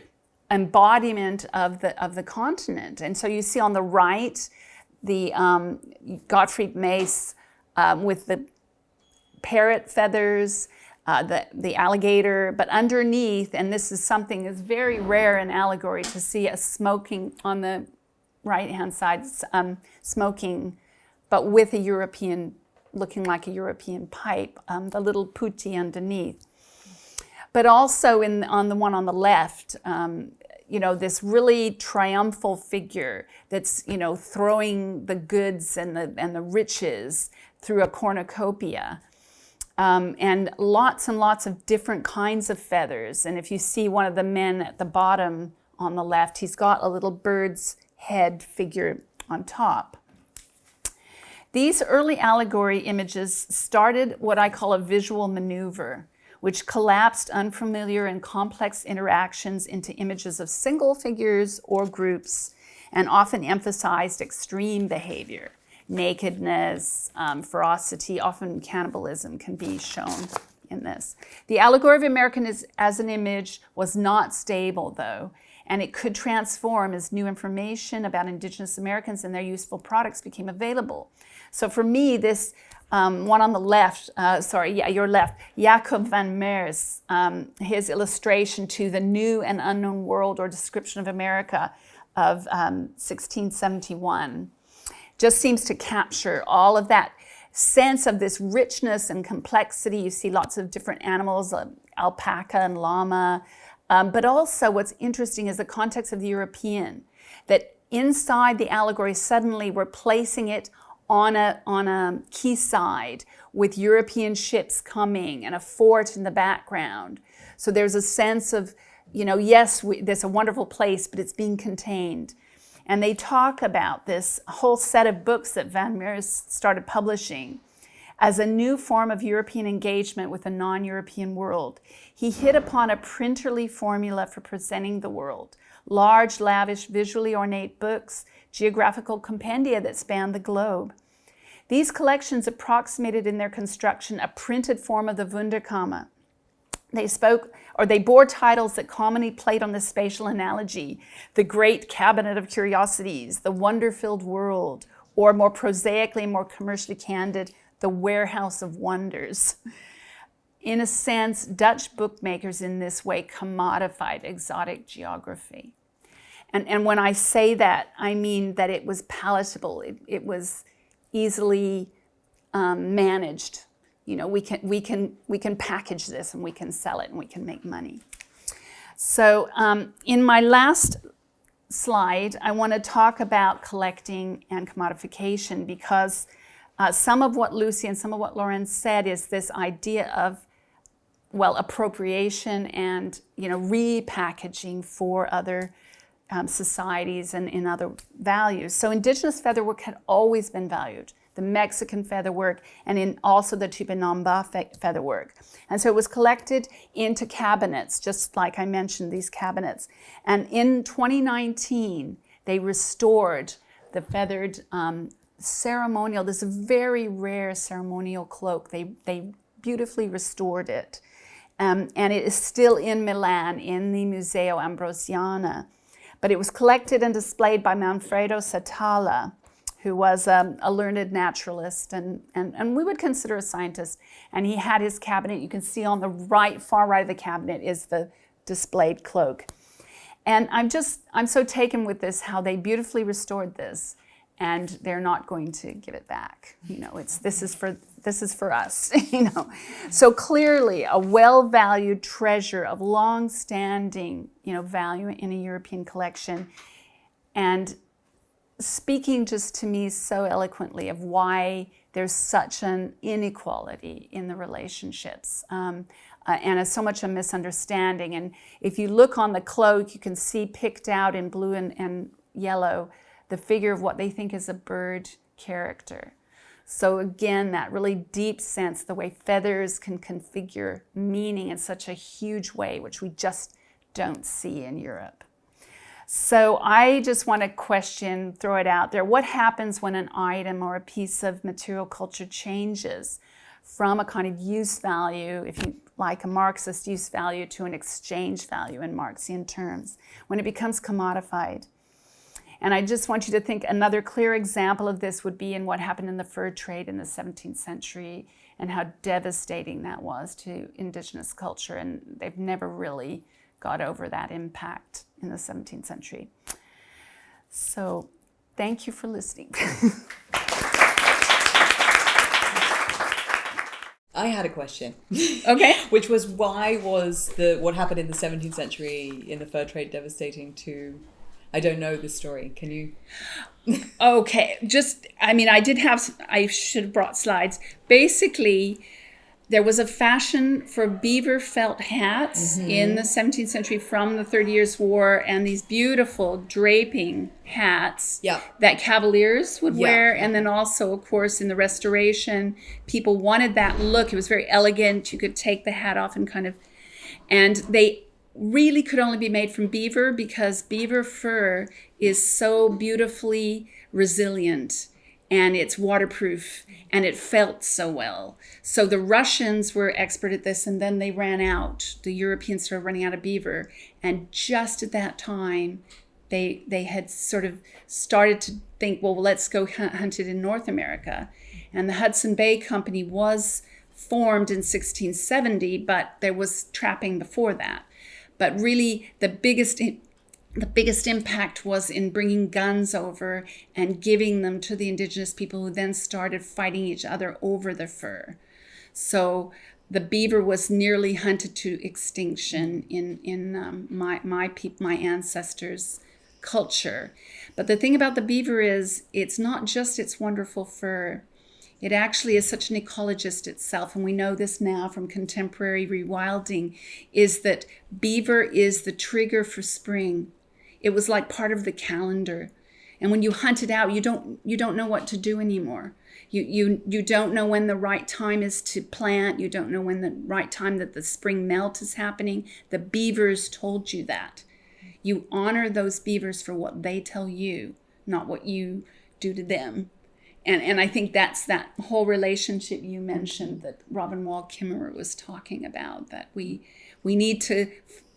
embodiment of the continent. And so you see on the right, the Gottfried Maes with the parrot feathers, the alligator, but underneath, and this is something that's very rare in Allegory to see, a smoking on the right-hand side, smoking, but with a European, looking like a European pipe, the little putti underneath. But also on the one on the left, this really triumphal figure that's, throwing the goods and the riches through a cornucopia. And lots of different kinds of feathers. And if you see one of the men at the bottom on the left, he's got a little bird's head figure on top. These early allegory images started what I call a visual maneuver, which collapsed unfamiliar and complex interactions into images of single figures or groups, and often emphasized extreme behavior. Nakedness, ferocity, often cannibalism can be shown in this. The allegory of American as an image was not stable, though, and it could transform as new information about Indigenous Americans and their useful products became available. So for me, this one on the left, your left, Jacob van Maers, his illustration to the New and Unknown World or Description of America of 1671, just seems to capture all of that sense of this richness and complexity. You see lots of different animals, alpaca and llama, but also what's interesting is the context of the European, that inside the allegory suddenly we're placing it on a quayside with European ships coming and a fort in the background. So there's a sense of, yes, there's a wonderful place, but it's being contained. And they talk about this whole set of books that Van Maers started publishing as a new form of European engagement with a non-European world. He hit upon a printerly formula for presenting the world. Large, lavish, visually ornate books, geographical compendia that spanned the globe. These collections approximated in their construction a printed form of the Wunderkammer. They bore titles that commonly played on the spatial analogy: the Great Cabinet of Curiosities, the Wonder-Filled World, or more prosaically, more commercially candid, the Warehouse of Wonders. In a sense, Dutch bookmakers in this way commodified exotic geography. And when I say that, I mean that it was palatable. It was easily managed. We can package this and we can sell it and we can make money. So in my last slide, I want to talk about collecting and commodification, because some of what Lucy and some of what Lauren said is this idea of, appropriation and repackaging for other societies and in other values. So Indigenous featherwork had always been valued, the Mexican featherwork, and also the Tupadamba featherwork. And so it was collected into cabinets, just like I mentioned, these cabinets. And in 2019, they restored the feathered ceremonial, this very rare ceremonial cloak. They beautifully restored it. And it is still in Milan in the Museo Ambrosiana. But it was collected and displayed by Manfredo Satala, who was a learned naturalist and we would consider a scientist. And he had his cabinet. You can see on the far right of the cabinet is the displayed cloak. And I'm so taken with this, how they beautifully restored this, and they're not going to give it back. This is for us. So clearly a well-valued treasure of long-standing, value in a European collection, and speaking just to me so eloquently of why there's such an inequality in the relationships and so much a misunderstanding. And if you look on the cloak, you can see picked out in blue and yellow the figure of what they think is a bird character. So again, that really deep sense, the way feathers can configure meaning in such a huge way, which we just don't see in Europe. So I just want to throw it out there. What happens when an item or a piece of material culture changes from a kind of use value, if you like a Marxist use value, to an exchange value in Marxian terms, when it becomes commodified? And I just want you to think another clear example of this would be in what happened in the fur trade in the 17th century and how devastating that was to Indigenous culture. And they've never really got over that impact in the 17th century. So thank you for listening. I had a question. Okay. Which was, why was what happened in the 17th century in the fur trade devastating to... I don't know the story. Can you? Okay. I should have brought slides. Basically, there was a fashion for beaver felt hats in the 17th century from the 30 Years' War, and these beautiful draping hats that cavaliers would wear. And then also, of course, in the Restoration, people wanted that look. It was very elegant. You could take the hat off and they really could only be made from beaver, because beaver fur is so beautifully resilient and it's waterproof and it felt so well. So the Russians were expert at this, and then they ran out. The Europeans started running out of beaver, and just at that time they had sort of started to think, well, let's go hunt it in North America. And the Hudson Bay Company was formed in 1670, but there was trapping before that. But really, the biggest impact was in bringing guns over and giving them to the Indigenous people, who then started fighting each other over the fur. So the beaver was nearly hunted to extinction in my ancestors' culture. But the thing about the beaver is, it's not just its wonderful fur. It actually is such an ecologist itself, and we know this now from contemporary rewilding, is that beaver is the trigger for spring. It was like part of the calendar. And when you hunt it out, you don't know what to do anymore. You don't know when the right time is to plant. You don't know when the right time that the spring melt is happening. The beavers told you that. You honor those beavers for what they tell you, not what you do to them. And I think that's that whole relationship you mentioned that Robin Wall Kimmerer was talking about, that we need to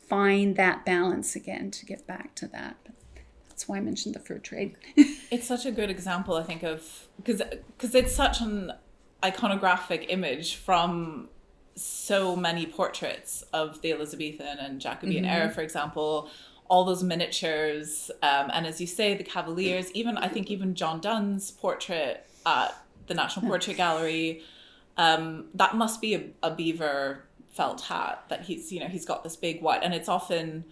find that balance again to get back to that. But that's why I mentioned the fur trade. It's such a good example, I think, of because it's such an iconographic image from so many portraits of the Elizabethan and Jacobean era, for example. All those miniatures, and as you say, the Cavaliers, I think even John Donne's portrait at the National Portrait Gallery, that must be a beaver felt hat that he's got this big white, and it's often,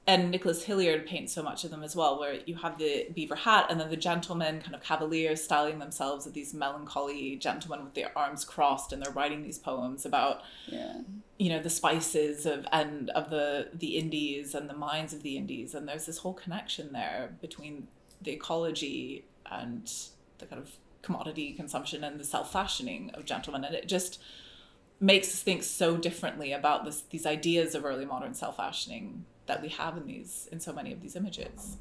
and Nicholas Hilliard paints so much of them as well, where you have the beaver hat and then the gentlemen kind of cavaliers styling themselves as these melancholy gentlemen with their arms crossed, and they're writing these poems about the spices of the Indies and the mines of the Indies, and there's this whole connection there between the ecology and the kind of commodity consumption and the self-fashioning of gentlemen, and it just makes us think so differently about these ideas of early modern self-fashioning that we have in so many of these images.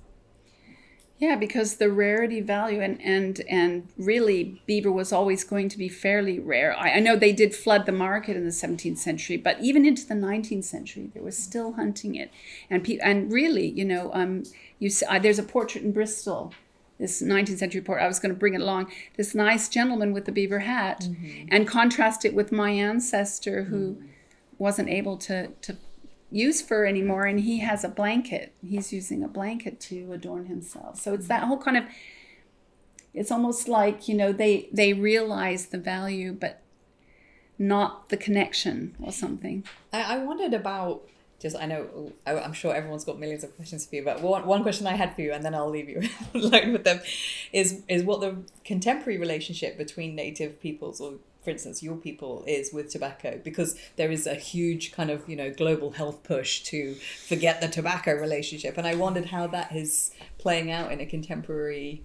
Yeah, because the rarity value and really beaver was always going to be fairly rare. I know they did flood the market in the 17th century, but even into the 19th century, they were still hunting it. And really, there's a portrait in Bristol, this 19th century portrait. I was going to bring it along. This nice gentleman with the beaver hat, and contrast it with my ancestor who wasn't able to use fur anymore, and he has a blanket. He's using a blanket to adorn himself. So it's that whole kind of, it's almost like, they realize the value, but not the connection or something. I wondered about, I'm sure everyone's got millions of questions for you, but one question I had for you, and then I'll leave you alone with them, is what the contemporary relationship between native peoples or for instance, your people is with tobacco, because there is a huge kind of, global health push to forget the tobacco relationship. And I wondered how that is playing out in a contemporary...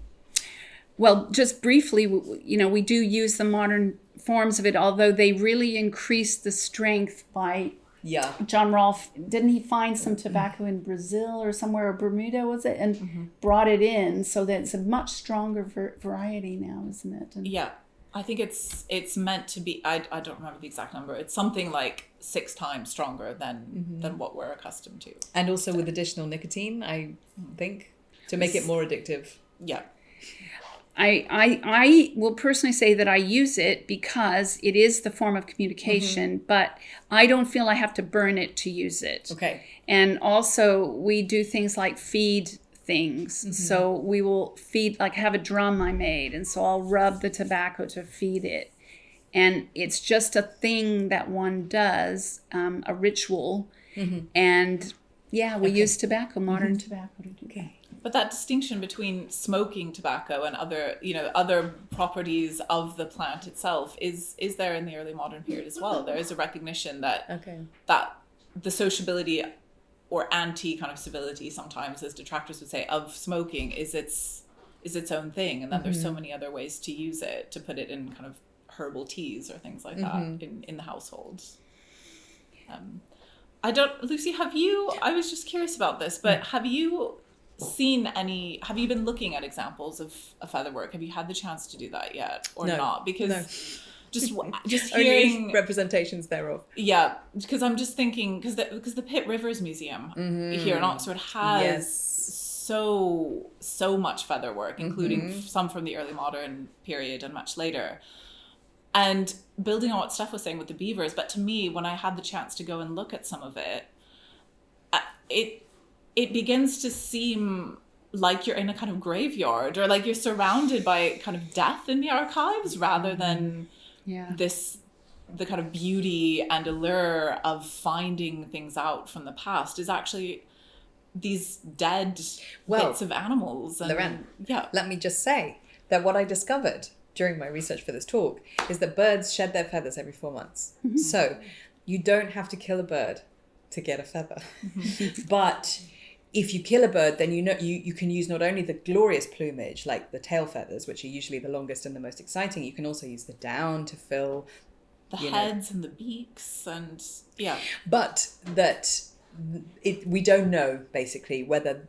Well, just briefly, we do use the modern forms of it, although they really increased the strength by... Yeah. John Rolfe, didn't he find some tobacco in Brazil or somewhere, or Bermuda, was it? And brought it in, so that it's a much stronger variety now, isn't it? And yeah. I think it's meant to be, I don't remember the exact number. It's something like 6 times stronger than what we're accustomed to. And also with additional nicotine, I think, to make it more addictive. Yeah. I will personally say that I use it because it is the form of communication, but I don't feel I have to burn it to use it. Okay. And also we do things like feed things. So we will feed, like have a drum I made, and so I'll rub the tobacco to feed it. And it's just a thing that one does, a ritual. And we use tobacco, modern tobacco to do that. But that distinction between smoking tobacco and other properties of the plant itself is there in the early modern period as well. There is a recognition that that the sociability or anti kind of civility, sometimes as detractors would say, of smoking is its own thing, and that there's so many other ways to use it, to put it in kind of herbal teas or things like that in the households. Lucy, I was just curious about this, but have you been looking at examples of feather work? Have you had the chance to do that yet, or not? Because just hearing only representations thereof. Yeah, because I'm just thinking, because the Pitt Rivers Museum here in Oxford has so much feather work, including some from the early modern period and much later. And building on what Steph was saying with the beavers, but to me, when I had the chance to go and look at some of it, it begins to seem like you're in a kind of graveyard, or like you're surrounded by kind of death in the archives, rather than the kind of beauty and allure of finding things out from the past is actually these dead bits of animals. And, Lorraine, let me just say that what I discovered during my research for this talk is that birds shed their feathers every 4 months. So you don't have to kill a bird to get a feather. But if you kill a bird, then you can use not only the glorious plumage, like the tail feathers, which are usually the longest and the most exciting, you can also use the down to fill the heads and the beaks, and but that we don't know basically whether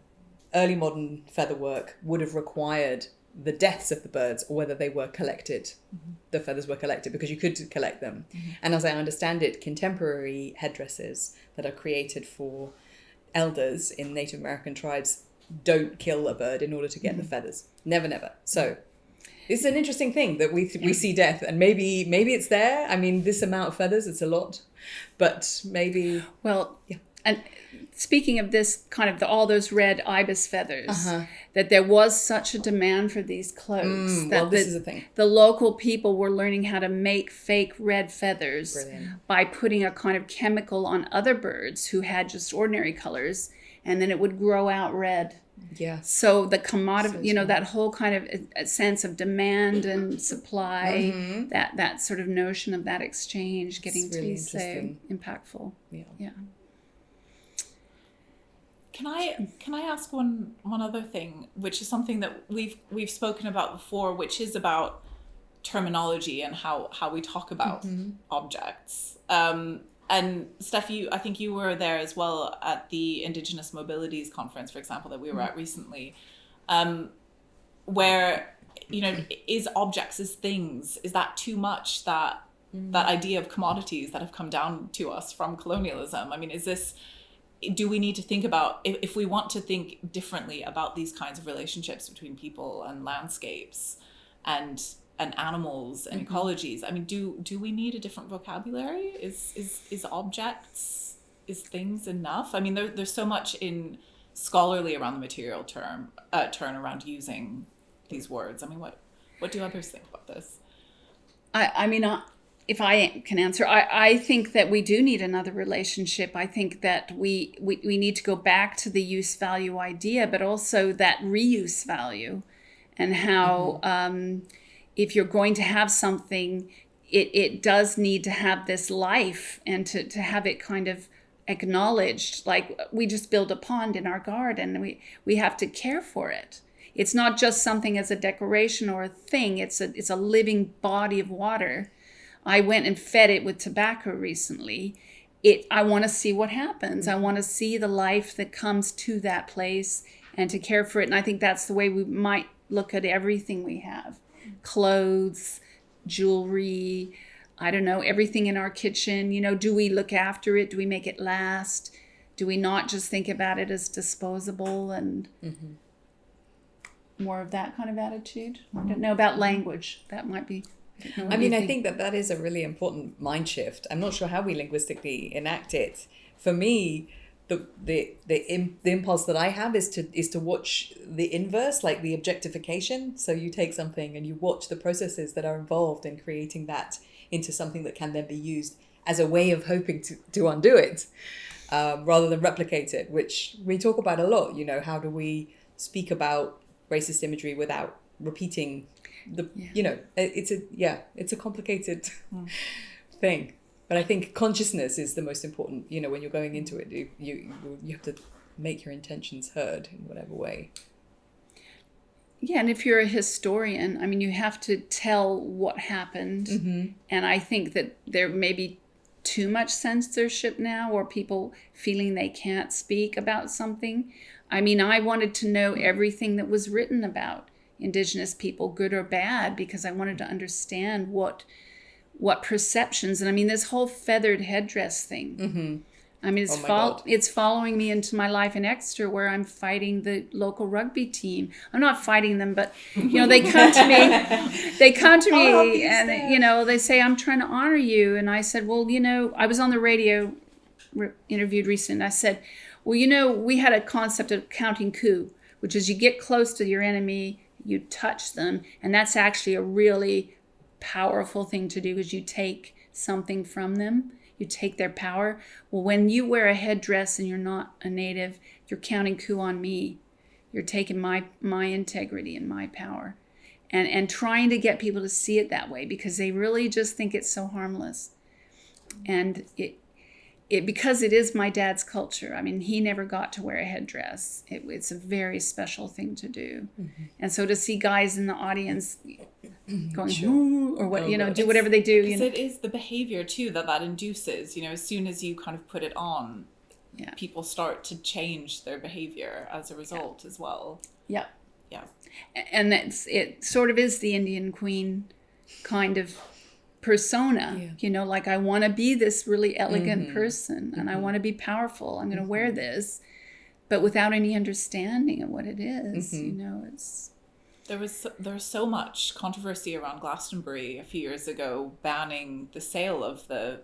early modern feather work would have required the deaths of the birds, or whether they were collected. The feathers were collected because you could collect them. And as I understand it, contemporary headdresses that are created for elders in Native American tribes don't kill a bird in order to get the feathers. Never. So it's an interesting thing that we see death, and maybe it's there. I mean, this amount of feathers, it's a lot, but maybe. Well, and speaking of this kind of all those red ibis feathers, that there was such a demand for these cloaks that this is a thing. The local people were learning how to make fake red feathers by putting a kind of chemical on other birds who had just ordinary colors, and then it would grow out red. Yeah. So the commodity, that whole kind of a sense of demand and supply, that sort of notion of that exchange getting to be so impactful. Yeah. Can I ask one other thing, which is something that we've spoken about before, which is about terminology and how we talk about objects. And Steph, I think you were there as well at the Indigenous Mobilities Conference, for example, that we were at recently, where, is objects as things, is that too much, that idea of commodities that have come down to us from colonialism? I mean, do we need to think about, if we want to think differently about these kinds of relationships between people and landscapes and animals and ecologies? I mean, do we need a different vocabulary? Is objects, is things enough? I mean, there's so much in scholarly around the material turn around using these words. I mean, what do others think about this? I mean, if I can answer, I think that we do need another relationship. I think that we need to go back to the use value idea, but also that reuse value, and how if you're going to have something, it does need to have this life, and to have it kind of acknowledged. Like, we just build a pond in our garden, and we have to care for it. It's not just something as a decoration or a thing. It's a living body of water. I went and fed it with tobacco recently. I want to see what happens. I want to see the life that comes to that place and to care for it. And I think that's the way we might look at everything we have. Clothes, jewelry, I don't know, everything in our kitchen. You know, do we look after it? Do we make it last? Do we not just think about it as disposable and more of that kind of attitude? I don't know about language. That might be... I mean, I think that is a really important mind shift. I'm not sure how we linguistically enact it. For me, the impulse that I have is to watch the inverse, like the objectification. So you take something and you watch the processes that are involved in creating that into something that can then be used as a way of hoping to undo it, rather than replicate it, which we talk about a lot. You know, how do we speak about racist imagery without repeating it's a complicated thing, but I think consciousness is the most important. You know, when you're going into it, you have to make your intentions heard in whatever way. Yeah, and if you're a historian, I mean, you have to tell what happened, and I think that there may be too much censorship now, or people feeling they can't speak about something. I mean, I wanted to know everything that was written about Indigenous people, good or bad, because I wanted to understand what perceptions. And I mean, this whole feathered headdress thing. I mean, it's following me into my life in Exeter, where I'm fighting the local rugby team. I'm not fighting them, but you know, they come to me. They come to me, and you know, they say, "I'm trying to honor you." And I said, "Well, you know, I was on the radio, interviewed recently, and I said, well, you know, we had a concept of counting coup, which is you get close to your enemy, you touch them, and that's actually a really powerful thing to do, because you take something from them, you take their power. Well, when you wear a headdress and you're not a native, you're counting coup on me. You're taking my integrity and my power, and trying to get people to see it that way, because they really just think it's so harmless. And it because it is my dad's culture. I mean, he never got to wear a headdress. It's a very special thing to do. And so to see guys in the audience going, or what, you know, do whatever they do. Because it is the behavior too that induces, you know, as soon as you kind of put it on, people start to change their behavior as a result as well. Yeah. And it sort of is the Indian Queen kind of persona, you know, like I want to be this really elegant person, and I want to be powerful. I'm going to wear this, but without any understanding of what it is. You know, there was so much controversy around Glastonbury a few years ago, banning the sale of the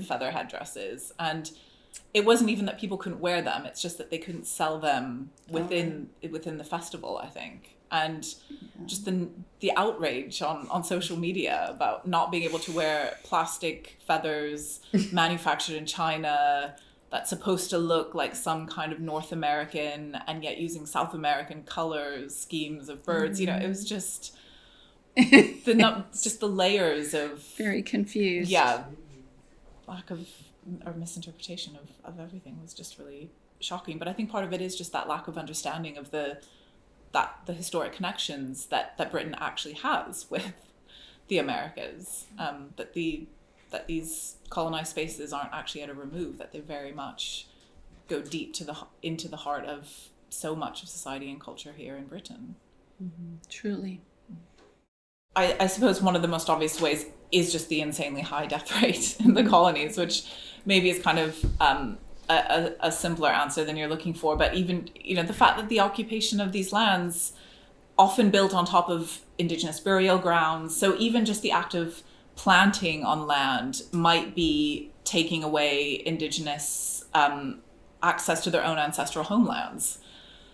feather headdresses, and it wasn't even that people couldn't wear them; it's just that they couldn't sell them within the festival, I think. And just the outrage on social media about not being able to wear plastic feathers manufactured in China that's supposed to look like some kind of North American, and yet using South American colors, schemes of birds. You know, it was just the layers of very confused. Lack of or misinterpretation of everything was just really shocking. But I think part of it is just that lack of understanding of the historic connections that Britain actually has with the Americas, that these colonized spaces aren't actually at a remove, that they very much go deep into the heart of so much of society and culture here in Britain. Truly. I suppose one of the most obvious ways is just the insanely high death rate in the colonies, which maybe is kind of a simpler answer than you're looking for. But even, you know, the fact that the occupation of these lands often built on top of Indigenous burial grounds. So even just the act of planting on land might be taking away Indigenous access to their own ancestral homelands.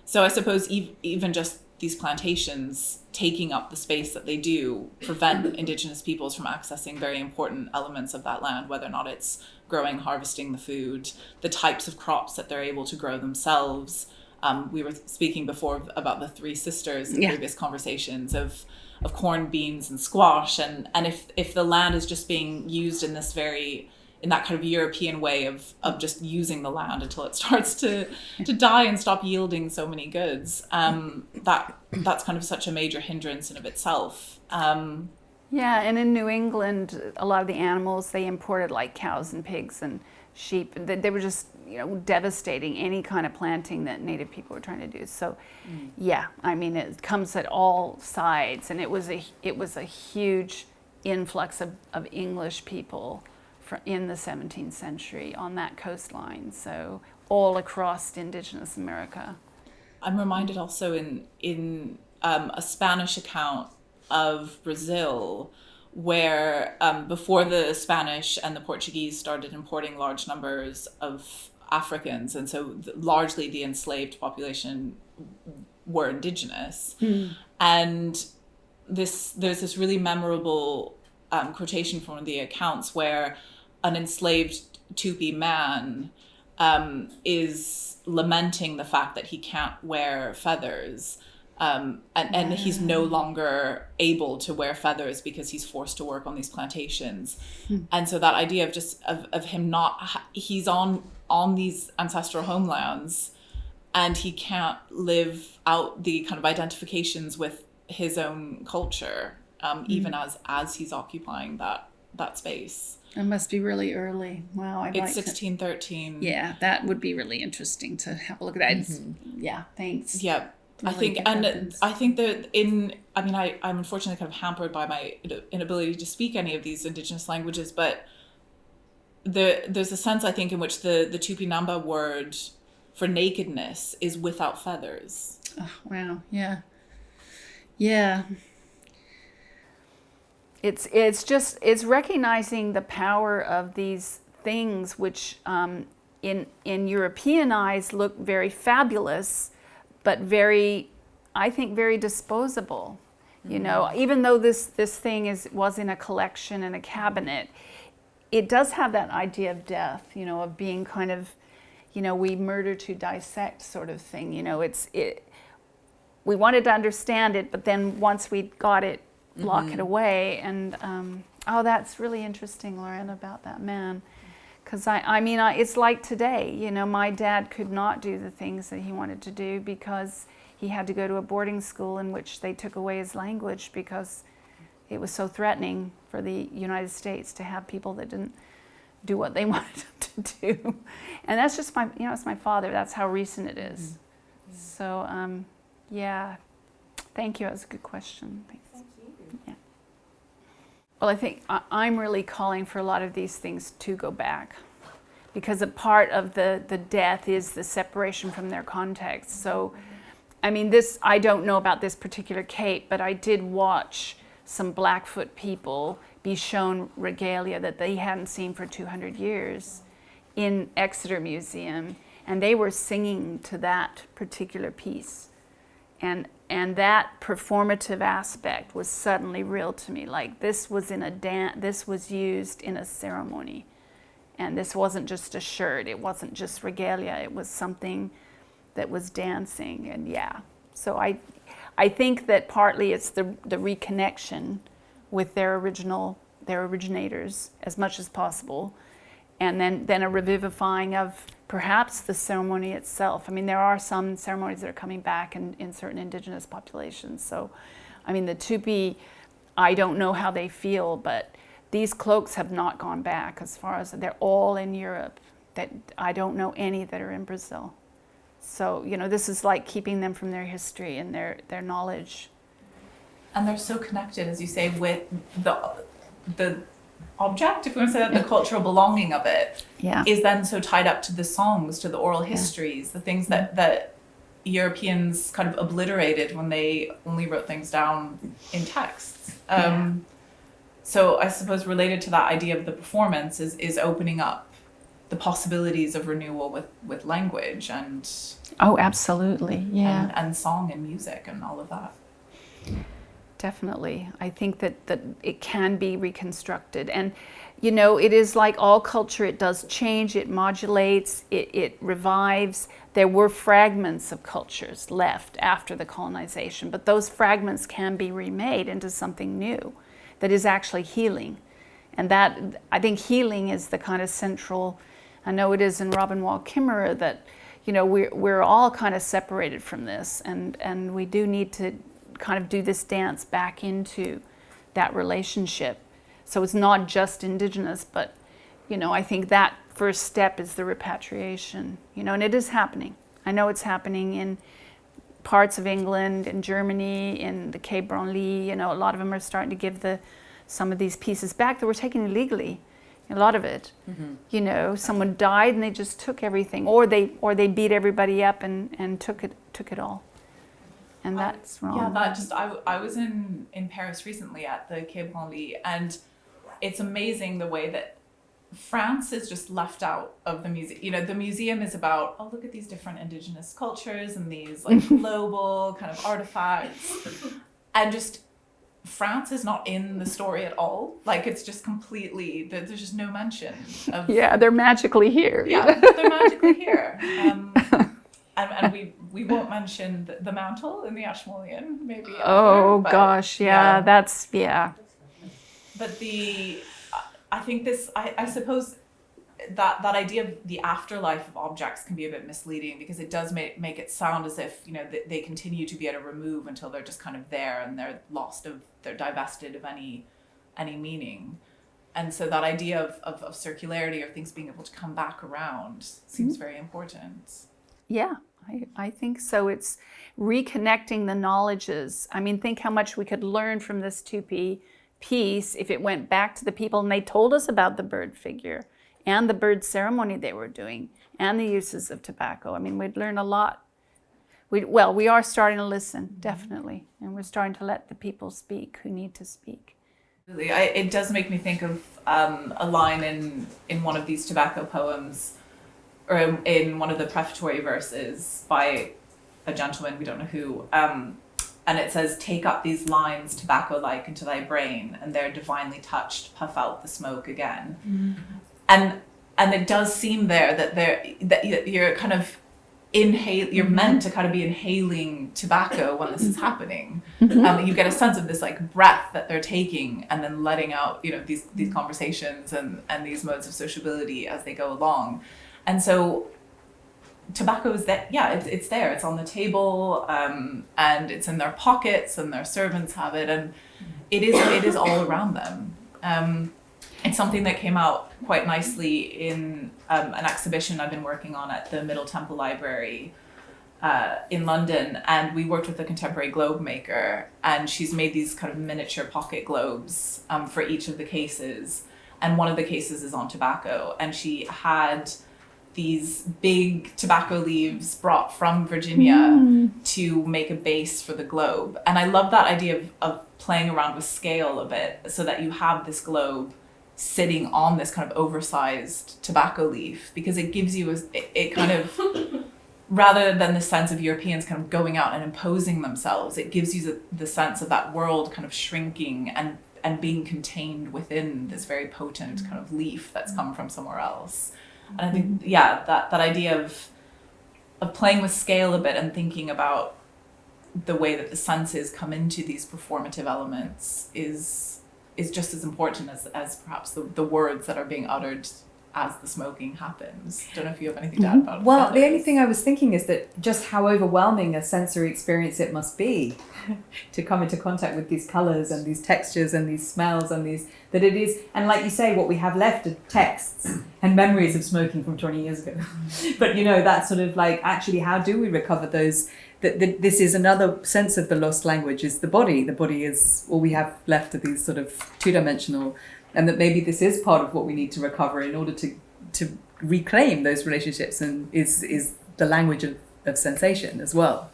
So I suppose even just these plantations taking up the space that they do prevent Indigenous peoples from accessing very important elements of that land, whether or not it's growing, harvesting the food, the types of crops that they're able to grow themselves, We were speaking before about the three sisters in previous conversations of corn, beans, and squash, and if the land is just being used in this in that kind of European way of just using the land until it starts to die and stop yielding so many goods, that's kind of such a major hindrance in of itself. Yeah, and in New England, a lot of the animals they imported, like cows and pigs and sheep, they were just devastating any kind of planting that Native people were trying to do. So, yeah, I mean, it comes at all sides, and it was a huge influx of English people in the 17th century on that coastline. So all across Indigenous America. I'm reminded also in a Spanish account of Brazil, where before the Spanish and the Portuguese started importing large numbers of Africans, and so largely the enslaved population were indigenous. And there's this really memorable quotation from one of the accounts where an enslaved Tupi man is lamenting the fact that he can't wear feathers. And he's no longer able to wear feathers because he's forced to work on these plantations. And so that idea of just of him he's on these ancestral homelands, and he can't live out the kind of identifications with his own culture, even as he's occupying that space. It must be really early. Wow, it's 1613. Yeah, that would be really interesting to have a look at that. Yeah, thanks. Yeah. I think that I'm unfortunately kind of hampered by my inability to speak any of these indigenous languages, but there's a sense, I think, in which the Tupadamba word for nakedness is without feathers. Oh, wow. Yeah. Yeah. It's recognizing the power of these things which in European eyes look very fabulous, but I think very disposable. Even though this thing was in a collection in a cabinet, it does have that idea of death, of being kind of, we murder to dissect sort of thing. We wanted to understand it, but then once we got it, lock it away. And that's really interesting, Lauren, about that man. Because it's like today, my dad could not do the things that he wanted to do because he had to go to a boarding school in which they took away his language because it was so threatening for the United States to have people that didn't do what they wanted them to do. And that's just it's my father. That's how recent it is. So, yeah. Thank you. That was a good question. Thanks. Thank you. Yeah. Well, I think I'm really calling for a lot of these things to go back, because a part of the death is the separation from their context. So, I don't know about this particular Cape, but I did watch some Blackfoot people be shown regalia that they hadn't seen for 200 years in Exeter Museum, and they were singing to that particular piece. And that performative aspect was suddenly real to me. Like, this was in a this was used in a ceremony. And this wasn't just a shirt, it wasn't just regalia, it was something that was dancing. And yeah, so I think that partly it's the reconnection with their originators as much as possible. And then a revivifying of perhaps the ceremony itself. There are some ceremonies that are coming back in certain indigenous populations. So, the Tupi, I don't know how they feel, but these cloaks have not gone back as far as they're all in Europe. That I don't know any that are in Brazil. So, this is like keeping them from their history and their knowledge. And they're so connected, as you say, with the object, if we want to say that, the cultural belonging of it is then so tied up to the songs, to the oral histories, the things that Europeans kind of obliterated when they only wrote things down in texts. So I suppose related to that idea of the performance is opening up the possibilities of renewal with language and absolutely, yeah, and song and music and all of that. definitely. I think that it can be reconstructed. And, you know, it is like all culture, it does change, it modulates, it revives. There were fragments of cultures left after the colonization, but those fragments can be remade into something new that is actually healing. And that, I think healing is the kind of central, I know it is in Robin Wall Kimmerer that, you know, we're all kind of separated from this, and we do need to kind of do this dance back into that relationship. So it's not just Indigenous, but, you know, I think that first step is the repatriation, you know, and it is happening. I know it's happening in parts of England, in Germany, in the Quai Branly, you know, a lot of them are starting to give some of these pieces back that were taken illegally. A lot of it, you know, someone died and they just took everything, or they beat everybody up and took it all, and that's wrong. Yeah, that just I was in Paris recently at the Quai Branly, and it's amazing the way that France is just left out of the museum. You know, the museum is about, oh, look at these different Indigenous cultures and these like global kind of artifacts, and just France is not in the story at all. Like, it's just completely, there's just no mention of... Yeah, they're magically here. Yeah, they're magically here. And we won't mention the mantle in the Ashmolean, maybe. Oh, gosh, yeah, that's, yeah. But I think this, I suppose that idea of the afterlife of objects can be a bit misleading, because it does make it sound as if, you know, they continue to be at a remove until they're just kind of there and they're divested of any meaning. And so that idea of circularity, or things being able to come back around, seems very important. Yeah, I think so. It's reconnecting the knowledges. I mean, think how much we could learn from this Tupi piece if it went back to the people and they told us about the bird figure and the bird ceremony they were doing, and the uses of tobacco. I mean, we'd learn a lot. We are starting to listen, definitely, and we're starting to let the people speak who need to speak. It does make me think of a line in one of these tobacco poems, or in one of the prefatory verses by a gentleman, we don't know who, and it says, "Take up these lines tobacco-like into thy brain, and there divinely touched puff out the smoke again." And it does seem there that you're kind of you're meant to kind of be inhaling tobacco when this is happening. You get a sense of this like breath that they're taking and then letting out, you know, these conversations and these modes of sociability as they go along. And so tobacco is that, yeah, it's there, it's on the table, and it's in their pockets, and their servants have it, and it is all around them. It's something that came out quite nicely in an exhibition I've been working on at the Middle Temple Library in London, and we worked with a contemporary globe maker, and she's made these kind of miniature pocket globes for each of the cases, and one of the cases is on tobacco, and she had these big tobacco leaves brought from Virginia to make a base for the globe. And I love that idea of playing around with scale a bit, so that you have this globe sitting on this kind of oversized tobacco leaf, because it gives you it kind of, rather than the sense of Europeans kind of going out and imposing themselves, it gives you the sense of that world kind of shrinking and being contained within this very potent kind of leaf that's come from somewhere else. And I think, yeah, that idea of playing with scale a bit and thinking about the way that the senses come into these performative elements is just as important as perhaps the words that are being uttered as the smoking happens. Don't know if you have anything to add about it. Well, the only thing I was thinking is that just how overwhelming a sensory experience it must be to come into contact with these colours and these textures and these smells and that it is, and like you say, what we have left are texts and memories of smoking from 20 years ago. But, you know, that sort of like, actually, how do we recover those? This is another sense of the lost language, is the body. The body is all we have left of these sort of two-dimensional, and that maybe this is part of what we need to recover in order to reclaim those relationships, and is the language of sensation as well.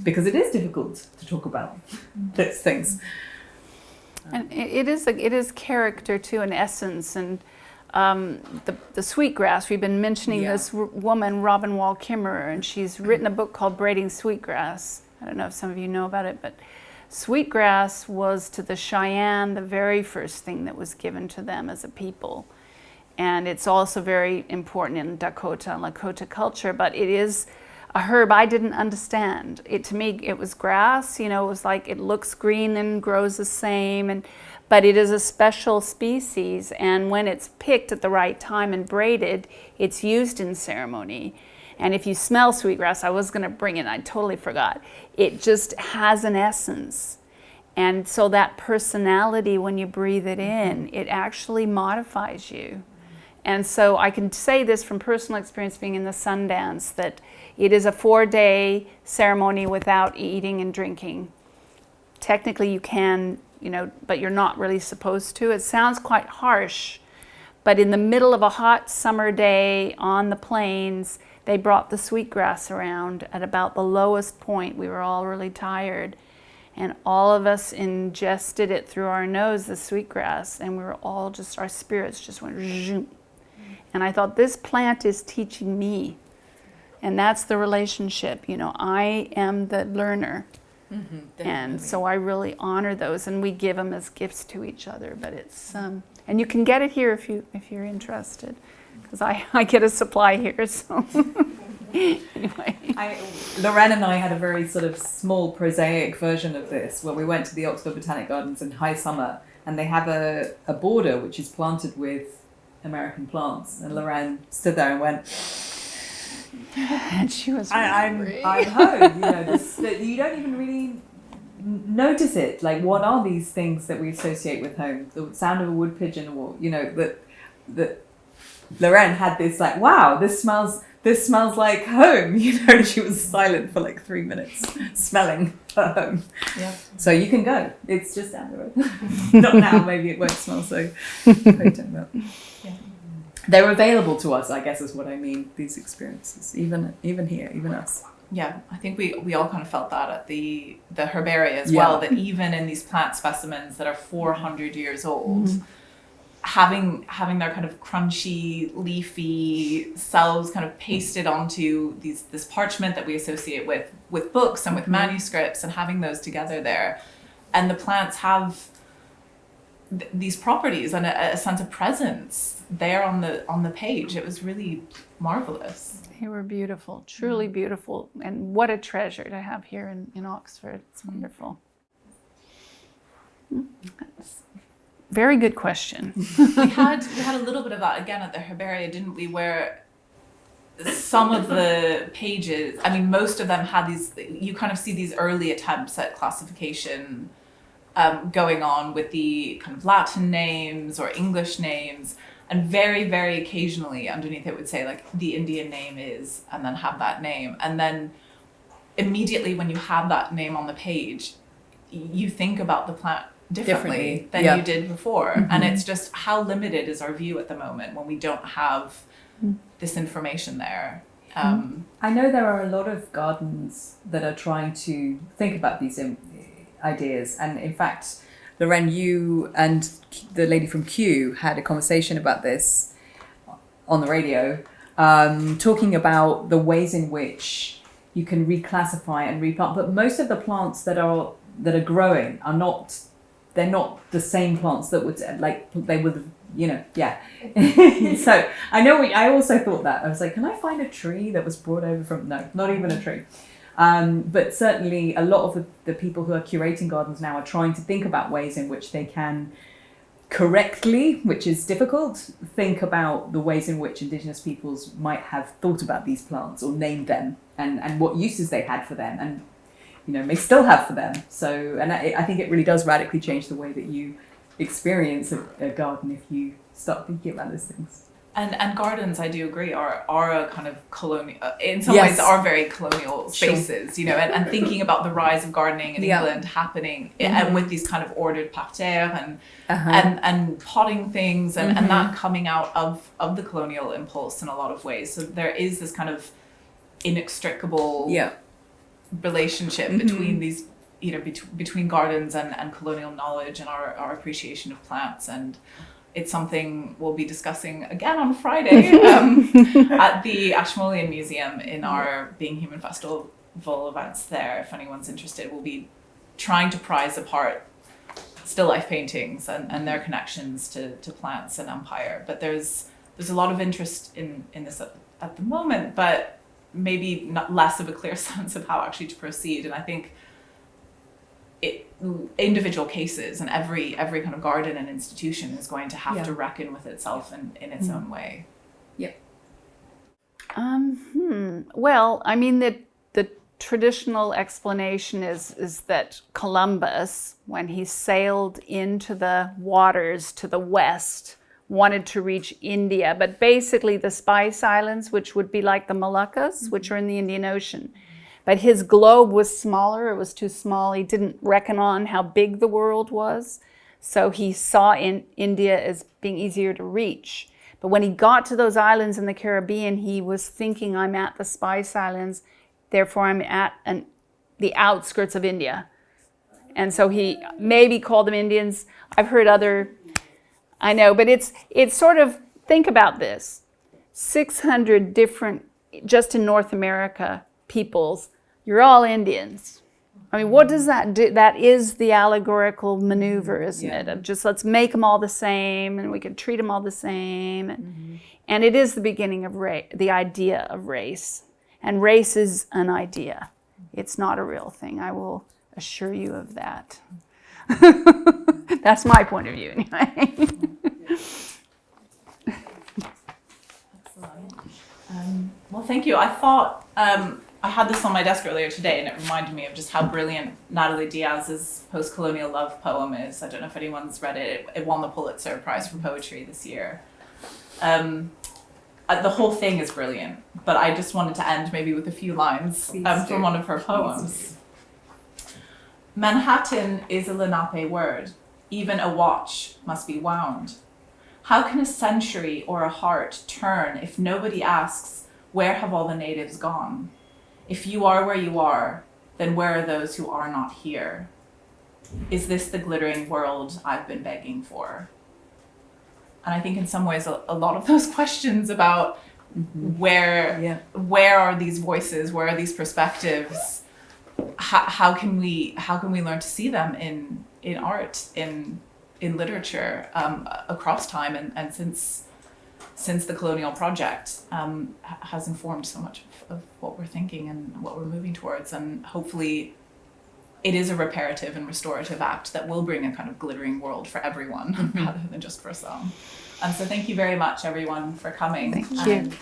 Because it is difficult to talk about those things. And it is character too, an essence, and the sweetgrass. We've been mentioning this woman, Robin Wall Kimmerer, and she's written a book called Braiding Sweetgrass. I don't know if some of you know about it, but Sweetgrass was to the Cheyenne the very first thing that was given to them as a people. And it's also very important in Dakota and Lakota culture, but it is a herb I didn't understand. To me, it was grass, it was like it looks green and grows the same, but it is a special species, and when it's picked at the right time and braided, it's used in ceremony. And if you smell sweetgrass, I was going to bring it, I totally forgot. It just has an essence. And so that personality, when you breathe it in, it actually modifies you. And so I can say this from personal experience being in the Sundance, that it is a 4-day ceremony without eating and drinking. Technically you can, but you're not really supposed to. It sounds quite harsh, but in the middle of a hot summer day on the plains, they brought the sweetgrass around at about the lowest point. We were all really tired, and all of us ingested it through our nose, the sweetgrass, and we were all just, our spirits just went zoom. And I thought, this plant is teaching me. And that's the relationship. I am the learner. And so I really honor those, and we give them as gifts to each other. But it's, and you can get it here if you're interested, because I get a supply here, so. Anyway. Lorraine and I had a very sort of small, prosaic version of this, where we went to the Oxford Botanic Gardens in high summer, and they have a border which is planted with American plants, and Lorraine stood there and went, and she was I'm home. You don't even really notice it. Like, what are these things that we associate with home? The sound of a wood pigeon, or that Lorraine had this like, wow, this smells like home. She was silent for like 3 minutes, smelling her home. Yeah. So you can go. It's just down the road. Not now. Maybe it won't smell so potent, but yeah. They're available to us, I guess, is what I mean. These experiences, even here, even us. Yeah, I think we all kind of felt that at the herbaria as well. That even in these plant specimens that are 400 years old. Having their kind of crunchy, leafy cells kind of pasted onto this parchment that we associate with books and with manuscripts, and having those together there, and the plants have these properties and a sense of presence there on the page. It was really marvelous. They were beautiful, truly beautiful, and what a treasure to have here in Oxford. It's wonderful. That's very good question. we had a little bit of that again at the herbaria, didn't we? Where some of the pages, I mean, most of them had these. You kind of see these early attempts at classification going on with the kind of Latin names or English names, and very, very occasionally underneath it would say like the Indian name is, and then have that name, and then immediately when you have that name on the page, you think about the plant differently than you did before. And it's just how limited is our view at the moment when we don't have this information there. I know there are a lot of gardens that are trying to think about these ideas, and in fact, Lorraine, you and the lady from Kew had a conversation about this on the radio, talking about the ways in which you can reclassify and replant, but most of the plants that are growing are not. They're not the same plants that would, like, they would, So I know I also thought that. I was like, can I find a tree that was brought over from, no, not even a tree. But certainly a lot of the people who are curating gardens now are trying to think about ways in which they can correctly, which is difficult, think about the ways in which Indigenous peoples might have thought about these plants or named them, and what uses they had for them, and may still have for them. So, and I think it really does radically change the way that you experience a garden if you start thinking about those things. And gardens, I do agree, are a kind of colonial, in some ways are very colonial spaces, and thinking about the rise of gardening in England happening and with these kind of ordered parterres and potting things and that coming out of the colonial impulse in a lot of ways. So there is this kind of inextricable relationship between these, between gardens and colonial knowledge and our appreciation of plants. And it's something we'll be discussing again on Friday at the Ashmolean Museum in our Being Human Festival events there. If anyone's interested, we'll be trying to prize apart still life paintings and their connections to plants and empire. But there's a lot of interest in this at the moment, but maybe not less of a clear sense of how actually to proceed. And I think individual cases and every kind of garden and institution is going to have to reckon with itself in its own way. Yep. Well, I mean, the traditional explanation is that Columbus, when he sailed into the waters to the west, wanted to reach India, but basically the Spice Islands, which would be like the Moluccas, which are in the Indian Ocean. But his globe was smaller, it was too small. He didn't reckon on how big the world was. So he saw in India as being easier to reach. But when he got to those islands in the Caribbean, he was thinking, I'm at the Spice Islands, therefore I'm at the outskirts of India. And so he maybe called them Indians. I've heard I know, but it's sort of, think about this. 600 different, just in North America, peoples, you're all Indians. I mean, what does that do? That is the allegorical maneuver, isn't it? Of just let's make them all the same and we can treat them all the same. And it is the beginning of the idea of race. And race is an idea. It's not a real thing. I will assure you of that. That's my point of view, anyway. Excellent. Well, thank you. I thought I had this on my desk earlier today, and it reminded me of just how brilliant Natalie Diaz's Postcolonial love poem is. I don't know if anyone's read it. It won the Pulitzer Prize for Poetry this year. The whole thing is brilliant, but I just wanted to end maybe with a few lines from one of her poems. Manhattan is a Lenape word. Even a watch must be wound. How can a century or a heart turn if nobody asks, where have all the natives gone? If you are where you are, then where are those who are not here? Is this the glittering world I've been begging for? And I think in some ways a lot of those questions about where are these voices, where are these perspectives, how can we learn to see them in art, in literature, across time and since the colonial project has informed so much of what we're thinking and what we're moving towards. And hopefully it is a reparative and restorative act that will bring a kind of glittering world for everyone rather than just for some. And so thank you very much, everyone, for coming. Thank you. And